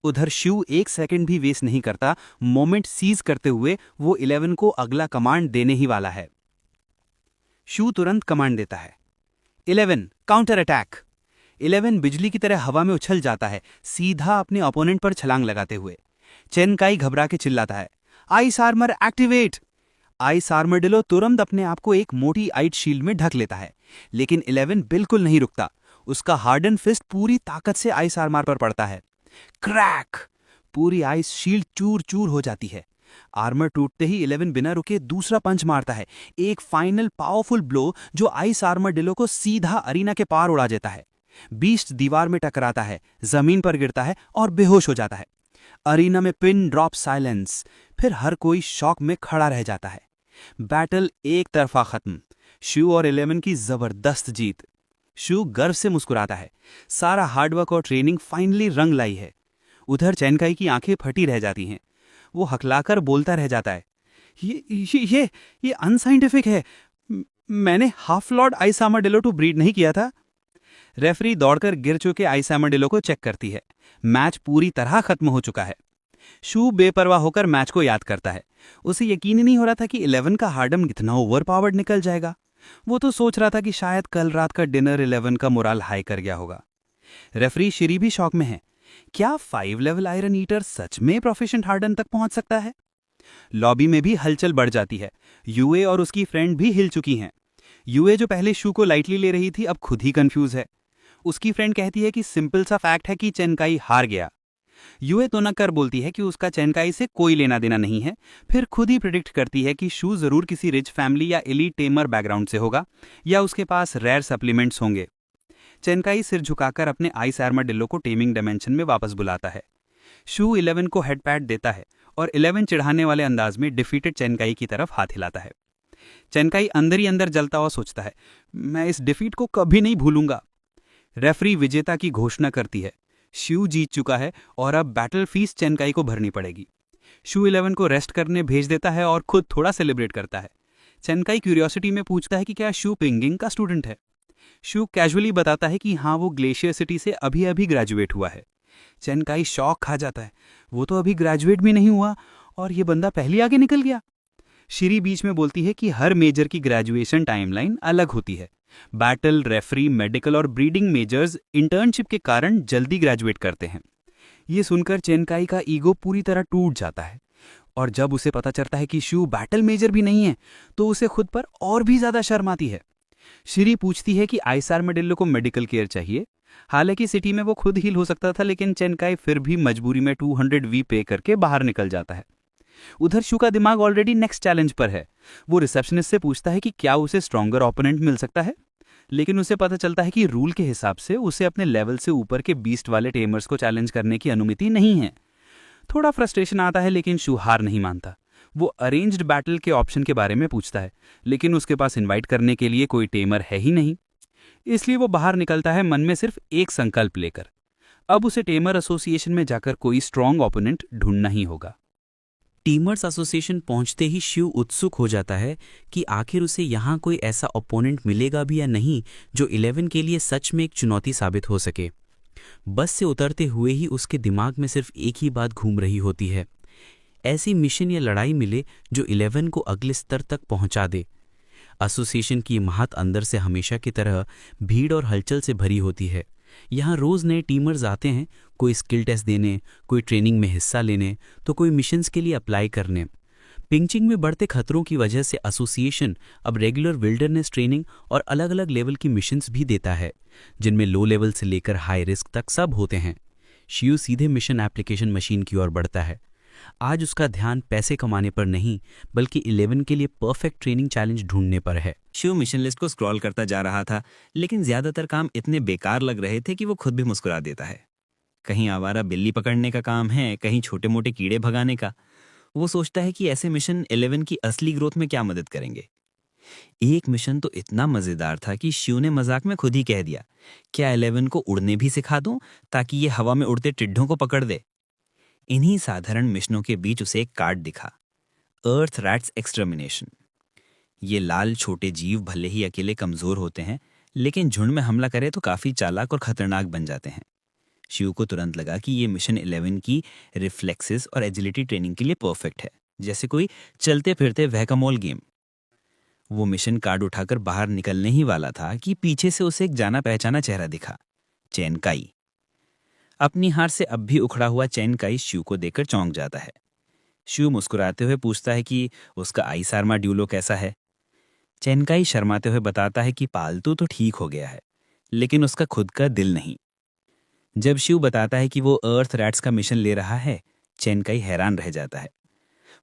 उधर शू एक सेकंड भी वेस्ट नहीं करता। मोमेंट सीज करते हुए वो 11 को अगला कमांड देने ही वाला है। शू तुरंत कमांड देता है, 11 काउंटर अटैक। 11 बिजली की तरह हवा में उछल जाता है, सीधा अपने ओपोनेंट पर छलांग लगाते हुए। चेनकाई घबरा के चिल्लाता है, ice armour activate. Ice armadillo तुरंत अपने आप को एक मोटी आइट शील्ड में ढक लेता है, लेकिन 11 बिल्कुल नहीं रुकता। उसका हार्डन फिस्ट पूरी ताकत से आइस आर्मर पर पड़ता है। क्रैक! पूरी आइस शील्ड चूर चूर हो जाती है। आर्मर टूटते ही 11 बिना रुके दूसरा पंच मारता है, एक फाइनल पावरफुल ब्लो जो आइस आर्मडिलो को सीधा अरीना के पार उड़ा देता है। बीस्ट दीवार में टकराता है, जमीन पर गिरता है और बेहोश हो जाता है। अरीना में पिन ड्रॉप साइलेंस। फिर हर कोई शॉक में खड़ा रह जाता है। बैटल एक तरफा खत्म। शू और 11 की जबरदस्त जीत। शू गर्व से मुस्कुराता है। सारा हार्डवर्क और ट्रेनिंग फाइनली रंग लाई है। उधर चेनकाई की आंखें फटी रह जाती हैं। वो हकलाकर बोलता रह जाता है, ये अनसाइंटिफिक है। मैंने half lord ice armadillo to breed नहीं किया था। रेफरी दौड़कर गिर चुके आइस आर्मडिलो को चेक करती है। मैच पूरी तरह खत्म हो चुका है। शू बेपरवाह होकर मैच को याद करता है। उसे यकीन ही नहीं हो रहा था कि 11 का हार्डम इतना ओवरपावर्ड निकल जाएगा। वो तो सोच रहा था कि शायद कल रात का डिनर 11 का मोराल हाई कर गया होगा। रेफरी श्री भी शॉक में है। क्या 5 लेवल आयरन ईटर सच में प्रोफिशिएंट हार्डन तक पहुंच सकता है? लॉबी में भी हलचल बढ़ जाती है। यूए और उसकी फ्रेंड भी हिल चुकी हैं। यूए जो पहले शू को लाइटली ले रही थी, अब खुद ही कंफ्यूज है। उसकी फ्रेंड कहती है कि सिंपल सा फैक्ट है कि चेनकाई हार गया। यूए तो न कर बोलती है कि उसका चेनकाई से कोई लेना देना नहीं है, फिर खुद ही प्रिडिक्ट करती है कि शू जरूर किसी रिच फैमिली या एलीट टेमर बैकग्राउंड से होगा या उसके पास रेयर सप्लीमेंट्स होंगे। चेनकाई सिर झुकाकर अपने आइस आर्मडिलो को टेमिंग डायमेंशन में वापस बुलाता है। शू 11 को हेड पैट देता है और 11 चिढ़ाने वाले अंदाज में डिफीटेड चेनकाई की तरफ हाथ हिलाता है। चेनकाई अंदर ही अंदर जलता हुआ सोचता है, मैं इस डिफीट को कभी नहीं भूलूंगा। रेफरी विजेता की घोषणा करती है। शू जीत चुका है और अब बैटल फीस चेनकाई को भरनी पड़ेगी। शू 11 को रेस्ट करने भेज देता है और खुद थोड़ा सेलिब्रेट करता है। चेनकाई क्यूरियोसिटी में पूछता है कि क्या शू पिंगिंग का स्टूडेंट है। शू कैजुअली बताता है कि हाँ, वो ग्लेशियर सिटी से अभी अभी ग्रेजुएट हुआ है। चेनकाई शॉक खा जाता है, वो तो अभी ग्रेजुएट भी नहीं हुआ और ये बंदा पहले आगे निकल गया। श्री बीच में बोलती है कि हर मेजर की ग्रेजुएशन टाइमलाइन अलग होती है। बैटल, रेफरी, मेडिकल और ब्रीडिंग मेजर्स इंटर्नशिप के कारण जल्दी ग्रेजुएट करते हैं। ये सुनकर चेनकाई का ईगो पूरी तरह टूट जाता है और जब उसे पता चलता है कि शू बैटल मेजर भी नहीं है तो उसे खुद पर और भी ज्यादा शर्म आती है। श्री पूछती है कि आइस आर्मडिलो को मेडिकल केयर चाहिए। हालांकि सिटी में वो खुद हील हो सकता था, लेकिन चेनकाई फिर भी मजबूरी में 200 वी पे करके बाहर निकल जाता है। उधर शू का दिमाग ऑलरेडी नेक्स्ट चैलेंज पर है। वो रिसेप्शनिस्ट से पूछता है कि क्या उसे स्ट्रॉन्गर ओपोनेंट मिल सकता है, लेकिन उसे पता चलता है कि रूल के हिसाब से उसे अपने लेवल से ऊपर के बीस्ट वाले टेमर्स को चैलेंज करने की अनुमति नहीं है। थोड़ा फ्रस्ट्रेशन आता है, लेकिन शू हार नहीं मानता। वो अरेंज्ड बैटल के ऑप्शन के बारे में पूछता है, लेकिन उसके पास इनवाइट करने के लिए कोई टेमर है ही नहीं। इसलिए वो बाहर निकलता है मन में सिर्फ एक संकल्प लेकर। अब उसे टेमर एसोसिएशन में जाकर कोई स्ट्रॉन्ग ओपोनेंट ढूंढना ही होगा। टीमर्स एसोसिएशन पहुंचते ही शिव उत्सुक हो जाता है कि आखिर उसे यहाँ कोई ऐसा ओपोनेंट मिलेगा भी या नहीं जो 11 के लिए सच में एक चुनौती साबित हो सके। बस से उतरते हुए ही उसके दिमाग में सिर्फ एक ही बात घूम रही होती है, ऐसी मिशन या लड़ाई मिले जो 11 को अगले स्तर तक पहुंचा दे। एसोसिएशन की महत अंदर से हमेशा की तरह भीड़ और हलचल से भरी होती है। यहाँ रोज़ नए टीमर्स आते हैं, कोई स्किल टेस्ट देने, कोई ट्रेनिंग में हिस्सा लेने, तो कोई मिशंस के लिए अप्लाई करने। पिंचिंग में बढ़ते खतरों की वजह से एसोसिएशन अब रेगुलर विल्डरनेस ट्रेनिंग और अलग अलग लेवल की मिशंस भी देता है, जिनमें लो लेवल से लेकर हाई रिस्क तक सब होते हैं। शिव सीधे मिशन एप्लीकेशन मशीन की ओर बढ़ता है। आज उसका ध्यान पैसे कमाने पर नहीं, बल्कि 11 के लिए परफेक्ट ट्रेनिंग चैलेंज ढूंढने पर है। शिव मिशन लिस्ट को स्क्रॉल करता जा रहा था, लेकिन ज्यादातर काम इतने बेकार लग रहे थे कि वो खुद भी मुस्कुरा देता है। कहीं आवारा बिल्ली पकड़ने का काम है, कहीं छोटे मोटे कीड़े भगाने का। वो सोचता है कि ऐसे मिशन 11 की असली ग्रोथ में क्या मदद करेंगे। एक मिशन तो इतना मजेदार था कि शिव ने मजाक में खुद ही कह दिया, क्या 11 को उड़ने भी सिखा दूं ताकि ये हवा में उड़ते टिड्ढों को पकड़ दे। इन्हीं साधारण मिशनों के बीच उसे एक कार्ड दिखा, अर्थ रैट्स एक्सटर्मिनेशन। ये लाल छोटे जीव भले ही अकेले कमजोर होते हैं, लेकिन झुंड में हमला करे तो काफी चालाक और खतरनाक बन जाते हैं। शिव को तुरंत लगा कि ये मिशन 11 की रिफ्लेक्सेस और एजिलिटी ट्रेनिंग के लिए परफेक्ट है, जैसे कोई चलते फिरते वैकामोल गेम। वो मिशन कार्ड उठाकर बाहर निकलने ही वाला था कि पीछे से उसे एक जाना पहचाना चेहरा दिखा, चैन काई। अपनी हार से अब भी उखड़ा हुआ चैन काई शिव को देखकर चौंक जाता है। शिव मुस्कुराते हुए पूछता है कि उसका आइस आर्मा ड्यूलो कैसा है। चैन काई शर्माते हुए बताता है कि पालतू तो ठीक हो गया है, लेकिन उसका खुद का दिल नहीं। जब शिव बताता है कि वो अर्थ रैट्स का मिशन ले रहा है, चैन काई हैरान रह जाता है।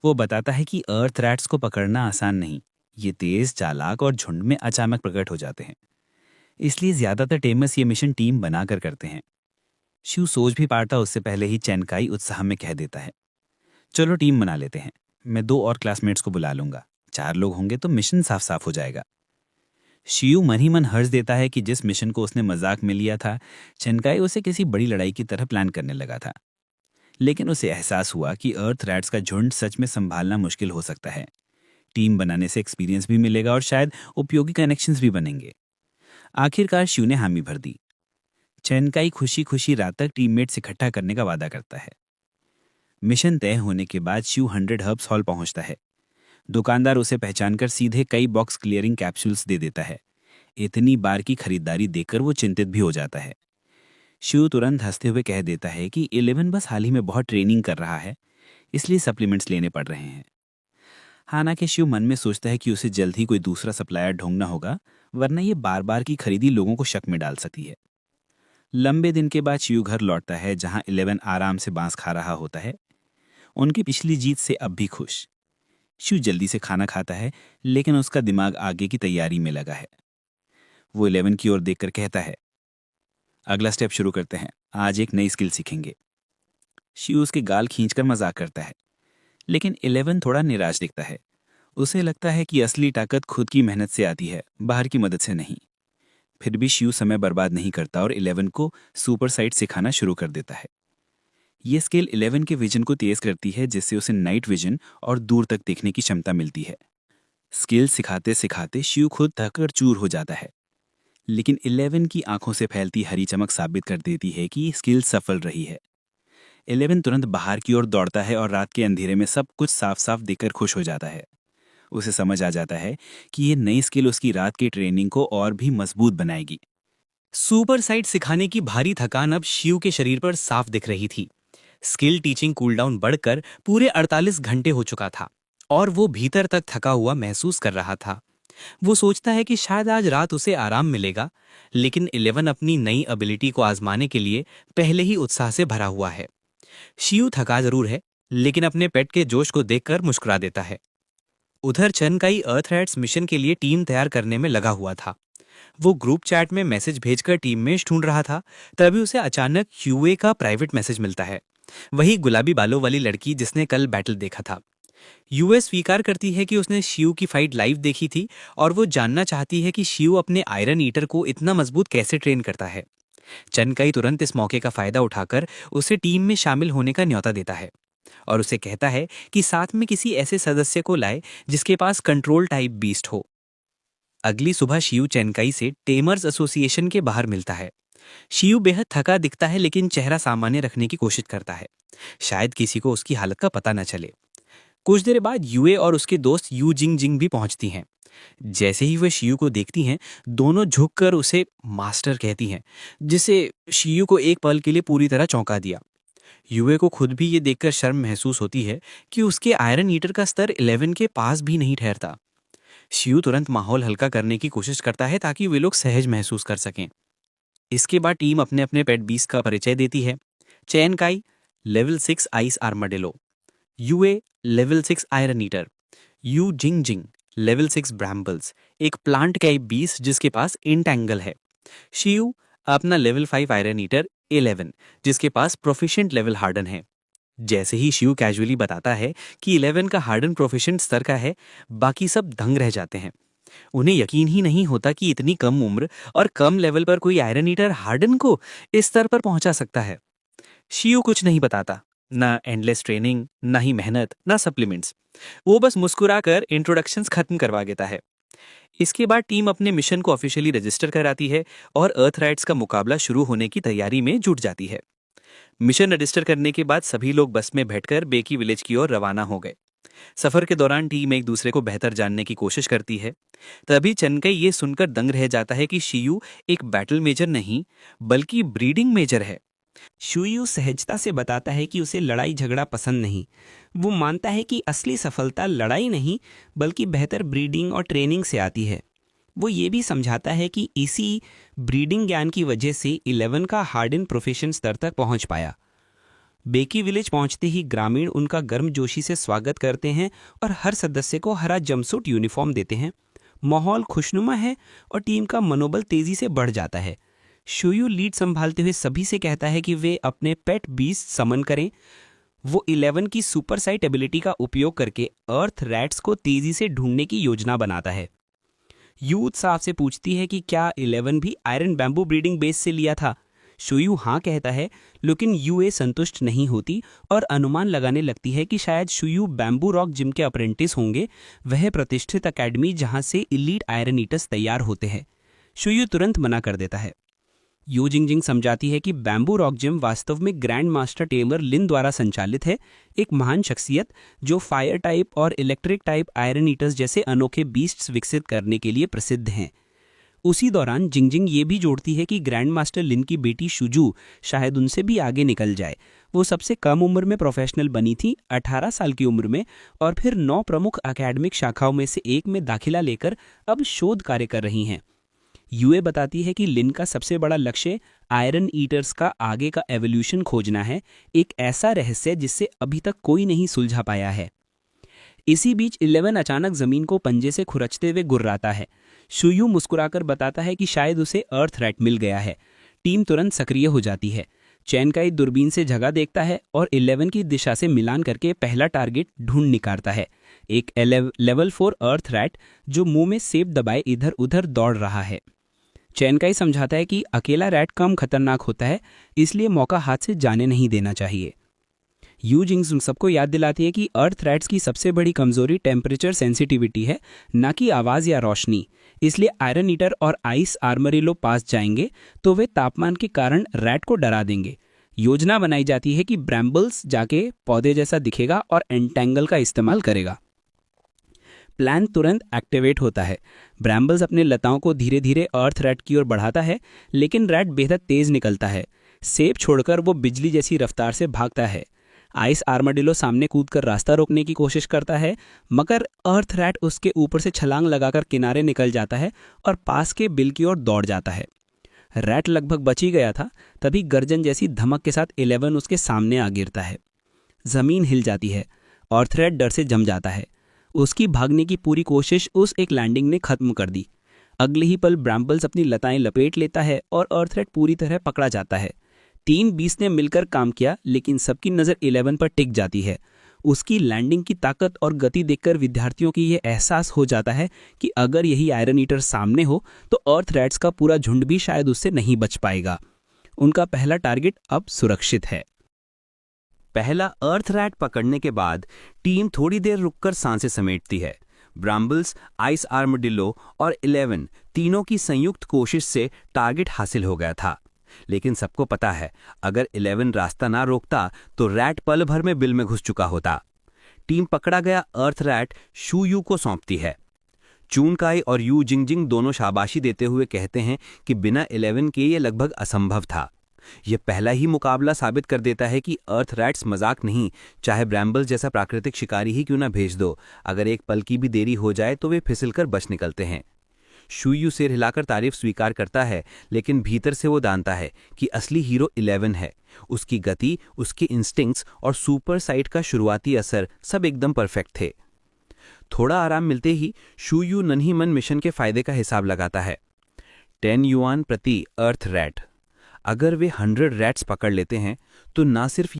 वो बताता है कि अर्थ रैट्स को पकड़ना आसान नहीं, ये तेज, चालाक और झुंड में अचानक प्रकट हो जाते हैं। इसलिए ज्यादातर टेमर्स ये मिशन टीम बनाकर करते हैं। शिव सोच भी पाता उससे पहले ही चैन काई उत्साह में कह देता है, चलो टीम बना लेते हैं, मैं 2 और क्लासमेट्स को बुला लूंगा, 4 लोग होंगे तो मिशन साफ साफ हो जाएगा। शिव मन ही मन हर्ष देता है कि जिस मिशन को उसने मजाक में लिया था, चैनकाई उसे किसी बड़ी लड़ाई की तरह प्लान करने लगा था। लेकिन उसे एहसास हुआ कि अर्थ रैट्स का झुंड सच में संभालना मुश्किल हो सकता है। टीम बनाने से एक्सपीरियंस भी मिलेगा और शायद उपयोगी कनेक्शंस भी बनेंगे। आखिरकार शिव ने हामी भर दी। चैनकाई खुशी खुशी रात तक टीममेट्स इकट्ठा करने का वादा करता है। मिशन तय होने के बाद शिव 100 हर्ब्स हॉल पहुंचता है। दुकानदार उसे पहचानकर सीधे कई बॉक्स क्लियरिंग कैप्सूल्स दे देता है। इतनी बार की खरीदारी देखकर वो चिंतित भी हो जाता है। शिव तुरंत हंसते हुए कह देता है कि 11 बस हाल ही में बहुत ट्रेनिंग कर रहा है, इसलिए सप्लीमेंट्स लेने पड़ रहे हैं। हालांकि शिव मन में सोचता है कि उसे जल्द ही कोई दूसरा सप्लायर ढूंढना होगा, वरना ये बार बार की खरीदी लोगों को शक में डाल सकती है। लंबे दिन के बाद शिव घर लौटता है, जहां 11 आराम से बांस खा रहा होता है, उनकी पिछली जीत से अब भी खुश। शिव जल्दी से खाना खाता है, लेकिन उसका दिमाग आगे की तैयारी में लगा है। वो 11 की ओर देखकर कहता है, अगला स्टेप शुरू करते हैं, आज एक नई स्किल सीखेंगे। शिव उसके गाल खींचकर मजाक करता है, लेकिन 11 थोड़ा निराश दिखता है। उसे लगता है कि असली ताकत खुद की मेहनत से आती है, बाहर की मदद से नहीं। फिर भी शिव समय बर्बाद नहीं करता और 11 को सुपर साइट सिखाना शुरू कर देता है। ये स्किल 11 के विजन को तेज करती है, जिससे उसे नाइट विजन और दूर तक देखने की क्षमता मिलती है। स्किल सिखाते सिखाते शिव खुद थक कर चूर हो जाता है, लेकिन 11 की आंखों से फैलती हरी चमक साबित कर देती है कि स्किल सफल रही है। 11 तुरंत बाहर की ओर दौड़ता है और रात के अंधेरे में सब कुछ साफ साफ देखकर खुश हो जाता है। उसे समझ आ जाता है कि ये नई स्किल उसकी रात की ट्रेनिंग को और भी मजबूत बनाएगी। सुपर साइट सिखाने की भारी थकान अब शिव के शरीर पर साफ दिख रही थी। स्किल टीचिंग कूलडाउन बढ़कर पूरे 48 घंटे हो चुका था और वो भीतर तक थका हुआ महसूस कर रहा था। वो सोचता है कि शायद आज रात उसे आराम मिलेगा, लेकिन 11 अपनी नई एबिलिटी को आजमाने के लिए पहले ही उत्साह से भरा हुआ है। शिव थका जरूर है, लेकिन अपने पेट के जोश को देखकर मुस्कुरा देता है। उधर चैनकाई अर्थ रैट्स मिशन के लिए टीम तैयार करने में लगा हुआ था। वो ग्रुप चैट में मैसेज भेजकर टीममेट्स ढूंढ रहा था, तभी उसे अचानक यूए का प्राइवेट मैसेज मिलता है। वही गुलाबी बालों वाली लड़की जिसने कल बैटल देखा था। यूए स्वीकार करती है कि उसने शिव की फाइट लाइव देखी थी और वो जानना चाहती है कि शिव अपने आयरन ईटर को इतना मजबूत कैसे ट्रेन करता है। चैनकाई तुरंत इस मौके का फायदा उठाकर उसे टीम में शामिल होने का न्योता देता है और उसे कहता है कि साथ में किसी ऐसे सदस्य को लाए जिसके पास कंट्रोल टाइप बीस्ट हो। अगली सुबह शिव चैनकाई से टेमर्स एसोसिएशन के बाहर मिलता है। शिव बेहद थका दिखता है, लेकिन चेहरा सामान्य रखने की कोशिश करता है, शायद किसी को उसकी हालत का पता न चले। कुछ देर बाद यूए और उसके दोस्त यू जिंग जिंग भी पहुंचती हैं। जैसे ही वे शिव को देखती हैं, दोनों झुककर उसे मास्टर कहती हैं, जिससे शिव को एक पल के लिए पूरी तरह चौंका दिया। युए को खुद भी ये देखकर शर्म महसूस होती है कि उसके आयरन ईटर का स्तर 11 के पास भी नहीं ठहरता। शियू तुरंत माहौल हल्का करने की कोशिश करता है ताकि वे लोग सहज महसूस कर सकें। इसके बाद टीम अपने अपने पेट बीस का परिचय देती है। Chen Kai level 6 ice armadillo, Yue level 6 iron eater, Yu Jing Jing level 6 brambles, एक प्लांट का बीस जिसके पास इंटैंगल है। शियू अपना लेवल 5 आयरन ईटर 11 जिसके पास प्रोफिशिएंट लेवल हार्डन है। जैसे ही शियू कैजुअली बताता है कि 11 का हार्डन प्रोफिशिएंट स्तर का है, बाकी सब दंग रह जाते हैं। उन्हें यकीन ही नहीं होता कि इतनी कम उम्र और कम लेवल पर कोई आयरन ईटर हार्डन को इस स्तर पर पहुंचा सकता है। शियू कुछ नहीं बताता, ना एंडलेस ट्रेनिंग, ना ही मेहनत, ना सप्लीमेंट्स। वो बस मुस्कुराकर इंट्रोडक्शंस खत्म करवा देता है। इसके बाद टीम अपने मिशन को ऑफिशियली रजिस्टर कराती है और अर्थ राइट्स का मुकाबला शुरू होने की तैयारी में जुट जाती है। मिशन रजिस्टर करने के बाद सभी लोग बस में बैठकर बेकी विलेज की ओर रवाना हो गए। सफर के दौरान टीम एक दूसरे को बेहतर जानने की कोशिश करती है। तभी चनकई ये सुनकर दंग रह जाता है कि शियू एक बैटल मेजर नहीं बल्कि ब्रीडिंग मेजर है। शुयू सहजता से बताता है कि उसे लड़ाई झगड़ा पसंद नहीं। वो मानता है कि असली सफलता लड़ाई नहीं बल्कि बेहतर ब्रीडिंग और ट्रेनिंग से आती है। वो ये भी समझाता है कि इसी ब्रीडिंग ज्ञान की वजह से 11 का हार्डन प्रोफेशन स्तर तक पहुंच पाया। बेकी विलेज पहुंचते ही ग्रामीण उनका गर्मजोशी से स्वागत करते हैं और हर सदस्य को हरा जंपसूट यूनिफॉर्म देते हैं। माहौल खुशनुमा है और टीम का मनोबल तेजी से बढ़ जाता है। शुयू लीड संभालते हुए सभी से कहता है कि वे अपने पेट बीस्ट समन करें। वो 11 की सुपर साइट एबिलिटी का उपयोग करके अर्थ रैट्स को तेजी से ढूंढने की योजना बनाता है। यू उत्साह से पूछती है कि क्या 11 भी आयरन बैम्बू ब्रीडिंग बेस से लिया था। शुयू हाँ कहता है, लेकिन यूए संतुष्ट नहीं होती और अनुमान लगाने लगती है कि शायद शुयू बैम्बू रॉक जिम के अप्रेंटिस होंगे, वह प्रतिष्ठित अकेडमी जहां से इलीट आयरन ईटर्स तैयार होते हैं। शुयू तुरंत मना कर देता है। यू जिंगजिंग समझाती है कि बैम्बू रॉक जिम वास्तव में ग्रैंड मास्टर टेलर लिन द्वारा संचालित है, एक महान शख्सियत जो फायर टाइप और इलेक्ट्रिक टाइप आयरन ईटर्स जैसे अनोखे बीस्ट्स विकसित करने के लिए प्रसिद्ध हैं। उसी दौरान जिंगजिंग ये भी जोड़ती है कि ग्रैंड मास्टर लिन की बेटी शुजू शायद उनसे भी आगे निकल जाए। वो सबसे कम उम्र में प्रोफेशनल बनी थी, 18 साल की उम्र में, और फिर 9 प्रमुख एकेडमिक शाखाओं में से एक में दाखिला लेकर अब शोध कार्य कर रही हैं। यूए बताती है कि लिन का सबसे बड़ा लक्ष्य आयरन ईटर्स का आगे का एवोल्यूशन खोजना है, एक ऐसा रहस्य जिससे अभी तक कोई नहीं सुलझा पाया है। इसी बीच 11 अचानक जमीन को पंजे से खुरचते हुए गुर्राता है। शुयू मुस्कुराकर बताता है कि शायद उसे अर्थ रैट मिल गया है। टीम तुरंत सक्रिय हो जाती है। चैनकाई दूरबीन से जगह देखता है और 11 की दिशा से मिलान करके पहला टारगेट ढूंढ निकालता है, एक लेवल 4 अर्थ रैट जो मुंह में सेब दबाए इधर उधर दौड़ रहा है। चैनकाई समझाता है कि अकेला रैट कम खतरनाक होता है, इसलिए मौका हाथ से जाने नहीं देना चाहिए। यू जिंग सबको याद दिलाती है कि अर्थ रैट्स की सबसे बड़ी कमजोरी टेम्परेचर सेंसिटिविटी है, ना कि आवाज या रोशनी। इसलिए आयरन ईटर और आइस आर्मरिलो पास जाएंगे तो वे तापमान के कारण रैट को डरा देंगे। योजना बनाई जाती है कि ब्रैम्बल्स जाके पौधे जैसा दिखेगा और एंटेंगल का इस्तेमाल करेगा। प्लान तुरंत एक्टिवेट होता है। ब्रैम्बल्स अपने लताओं को धीरे धीरे अर्थ रैट की ओर बढ़ाता है, लेकिन रैट बेहद तेज निकलता है। सेब छोड़कर वो बिजली जैसी रफ्तार से भागता है। आइस आर्माडिलो सामने कूदकर रास्ता रोकने की कोशिश करता है, मगर अर्थ रैट उसके ऊपर से छलांग लगाकर किनारे निकल जाता है और पास के बिल की ओर दौड़ जाता है। रैट लगभग बच ही गया था, तभी गर्जन जैसी धमक के साथ 11 उसके सामने आ गिरता है। जमीन हिल जाती है। अर्थ रैट डर से जम जाता है। उसकी भागने की पूरी कोशिश उस एक लैंडिंग ने खत्म कर दी। अगले ही पल ब्रैम्बल्स अपनी लताएं लपेट लेता है और अर्थ रैट पूरी तरह पकड़ा जाता है। 3 बीस ने मिलकर काम किया, लेकिन सबकी नज़र 11 पर टिक जाती है। उसकी लैंडिंग की ताकत और गति देखकर विद्यार्थियों की यह एहसास हो जाता है कि अगर यही आयरन ईटर सामने हो तो अर्थ रैट्स का पूरा झुंड भी शायद उससे नहीं बच पाएगा। उनका पहला टारगेट अब सुरक्षित है। पहला अर्थ रैट पकड़ने के बाद टीम थोड़ी देर रुककर सांसें समेटती है। ब्रैम्बल्स, आइस आर्मडिलो और 11 तीनों की संयुक्त कोशिश से टारगेट हासिल हो गया था, लेकिन सबको पता है अगर 11 रास्ता ना रोकता तो रैट पल भर में बिल में घुस चुका होता। टीम पकड़ा गया अर्थ रैट शुयू को सौंपती है। चूनकाई और यू जिंगजिंग दोनों शाबाशी देते हुए कहते हैं कि बिना 11 के ये लगभग असंभव था। यह पहला ही मुकाबला साबित कर देता है कि अर्थ रैट्स मजाक नहीं, चाहे ब्रैम्बल जैसा प्राकृतिक शिकारी ही क्यों ना भेज दो, अगर एक पल की भी देरी हो जाए तो वे फिसलकर बच निकलते हैं। शूयू सिर हिलाकर तारीफ स्वीकार करता है, लेकिन भीतर से वो जानता है कि असली हीरो 11 है। उसकी गति, उसके इंस्टिंक्ट्स और सुपर साइट का शुरुआती असर सब एकदम परफेक्ट थे। थोड़ा आराम मिलते ही शूयू नन्ही मन मिशन के फायदे का हिसाब लगाता है। 10 युआन प्रति अर्थ रैट। अगर वे 100 रैट्स पकड़ लेते हैं तो ना सिर्फ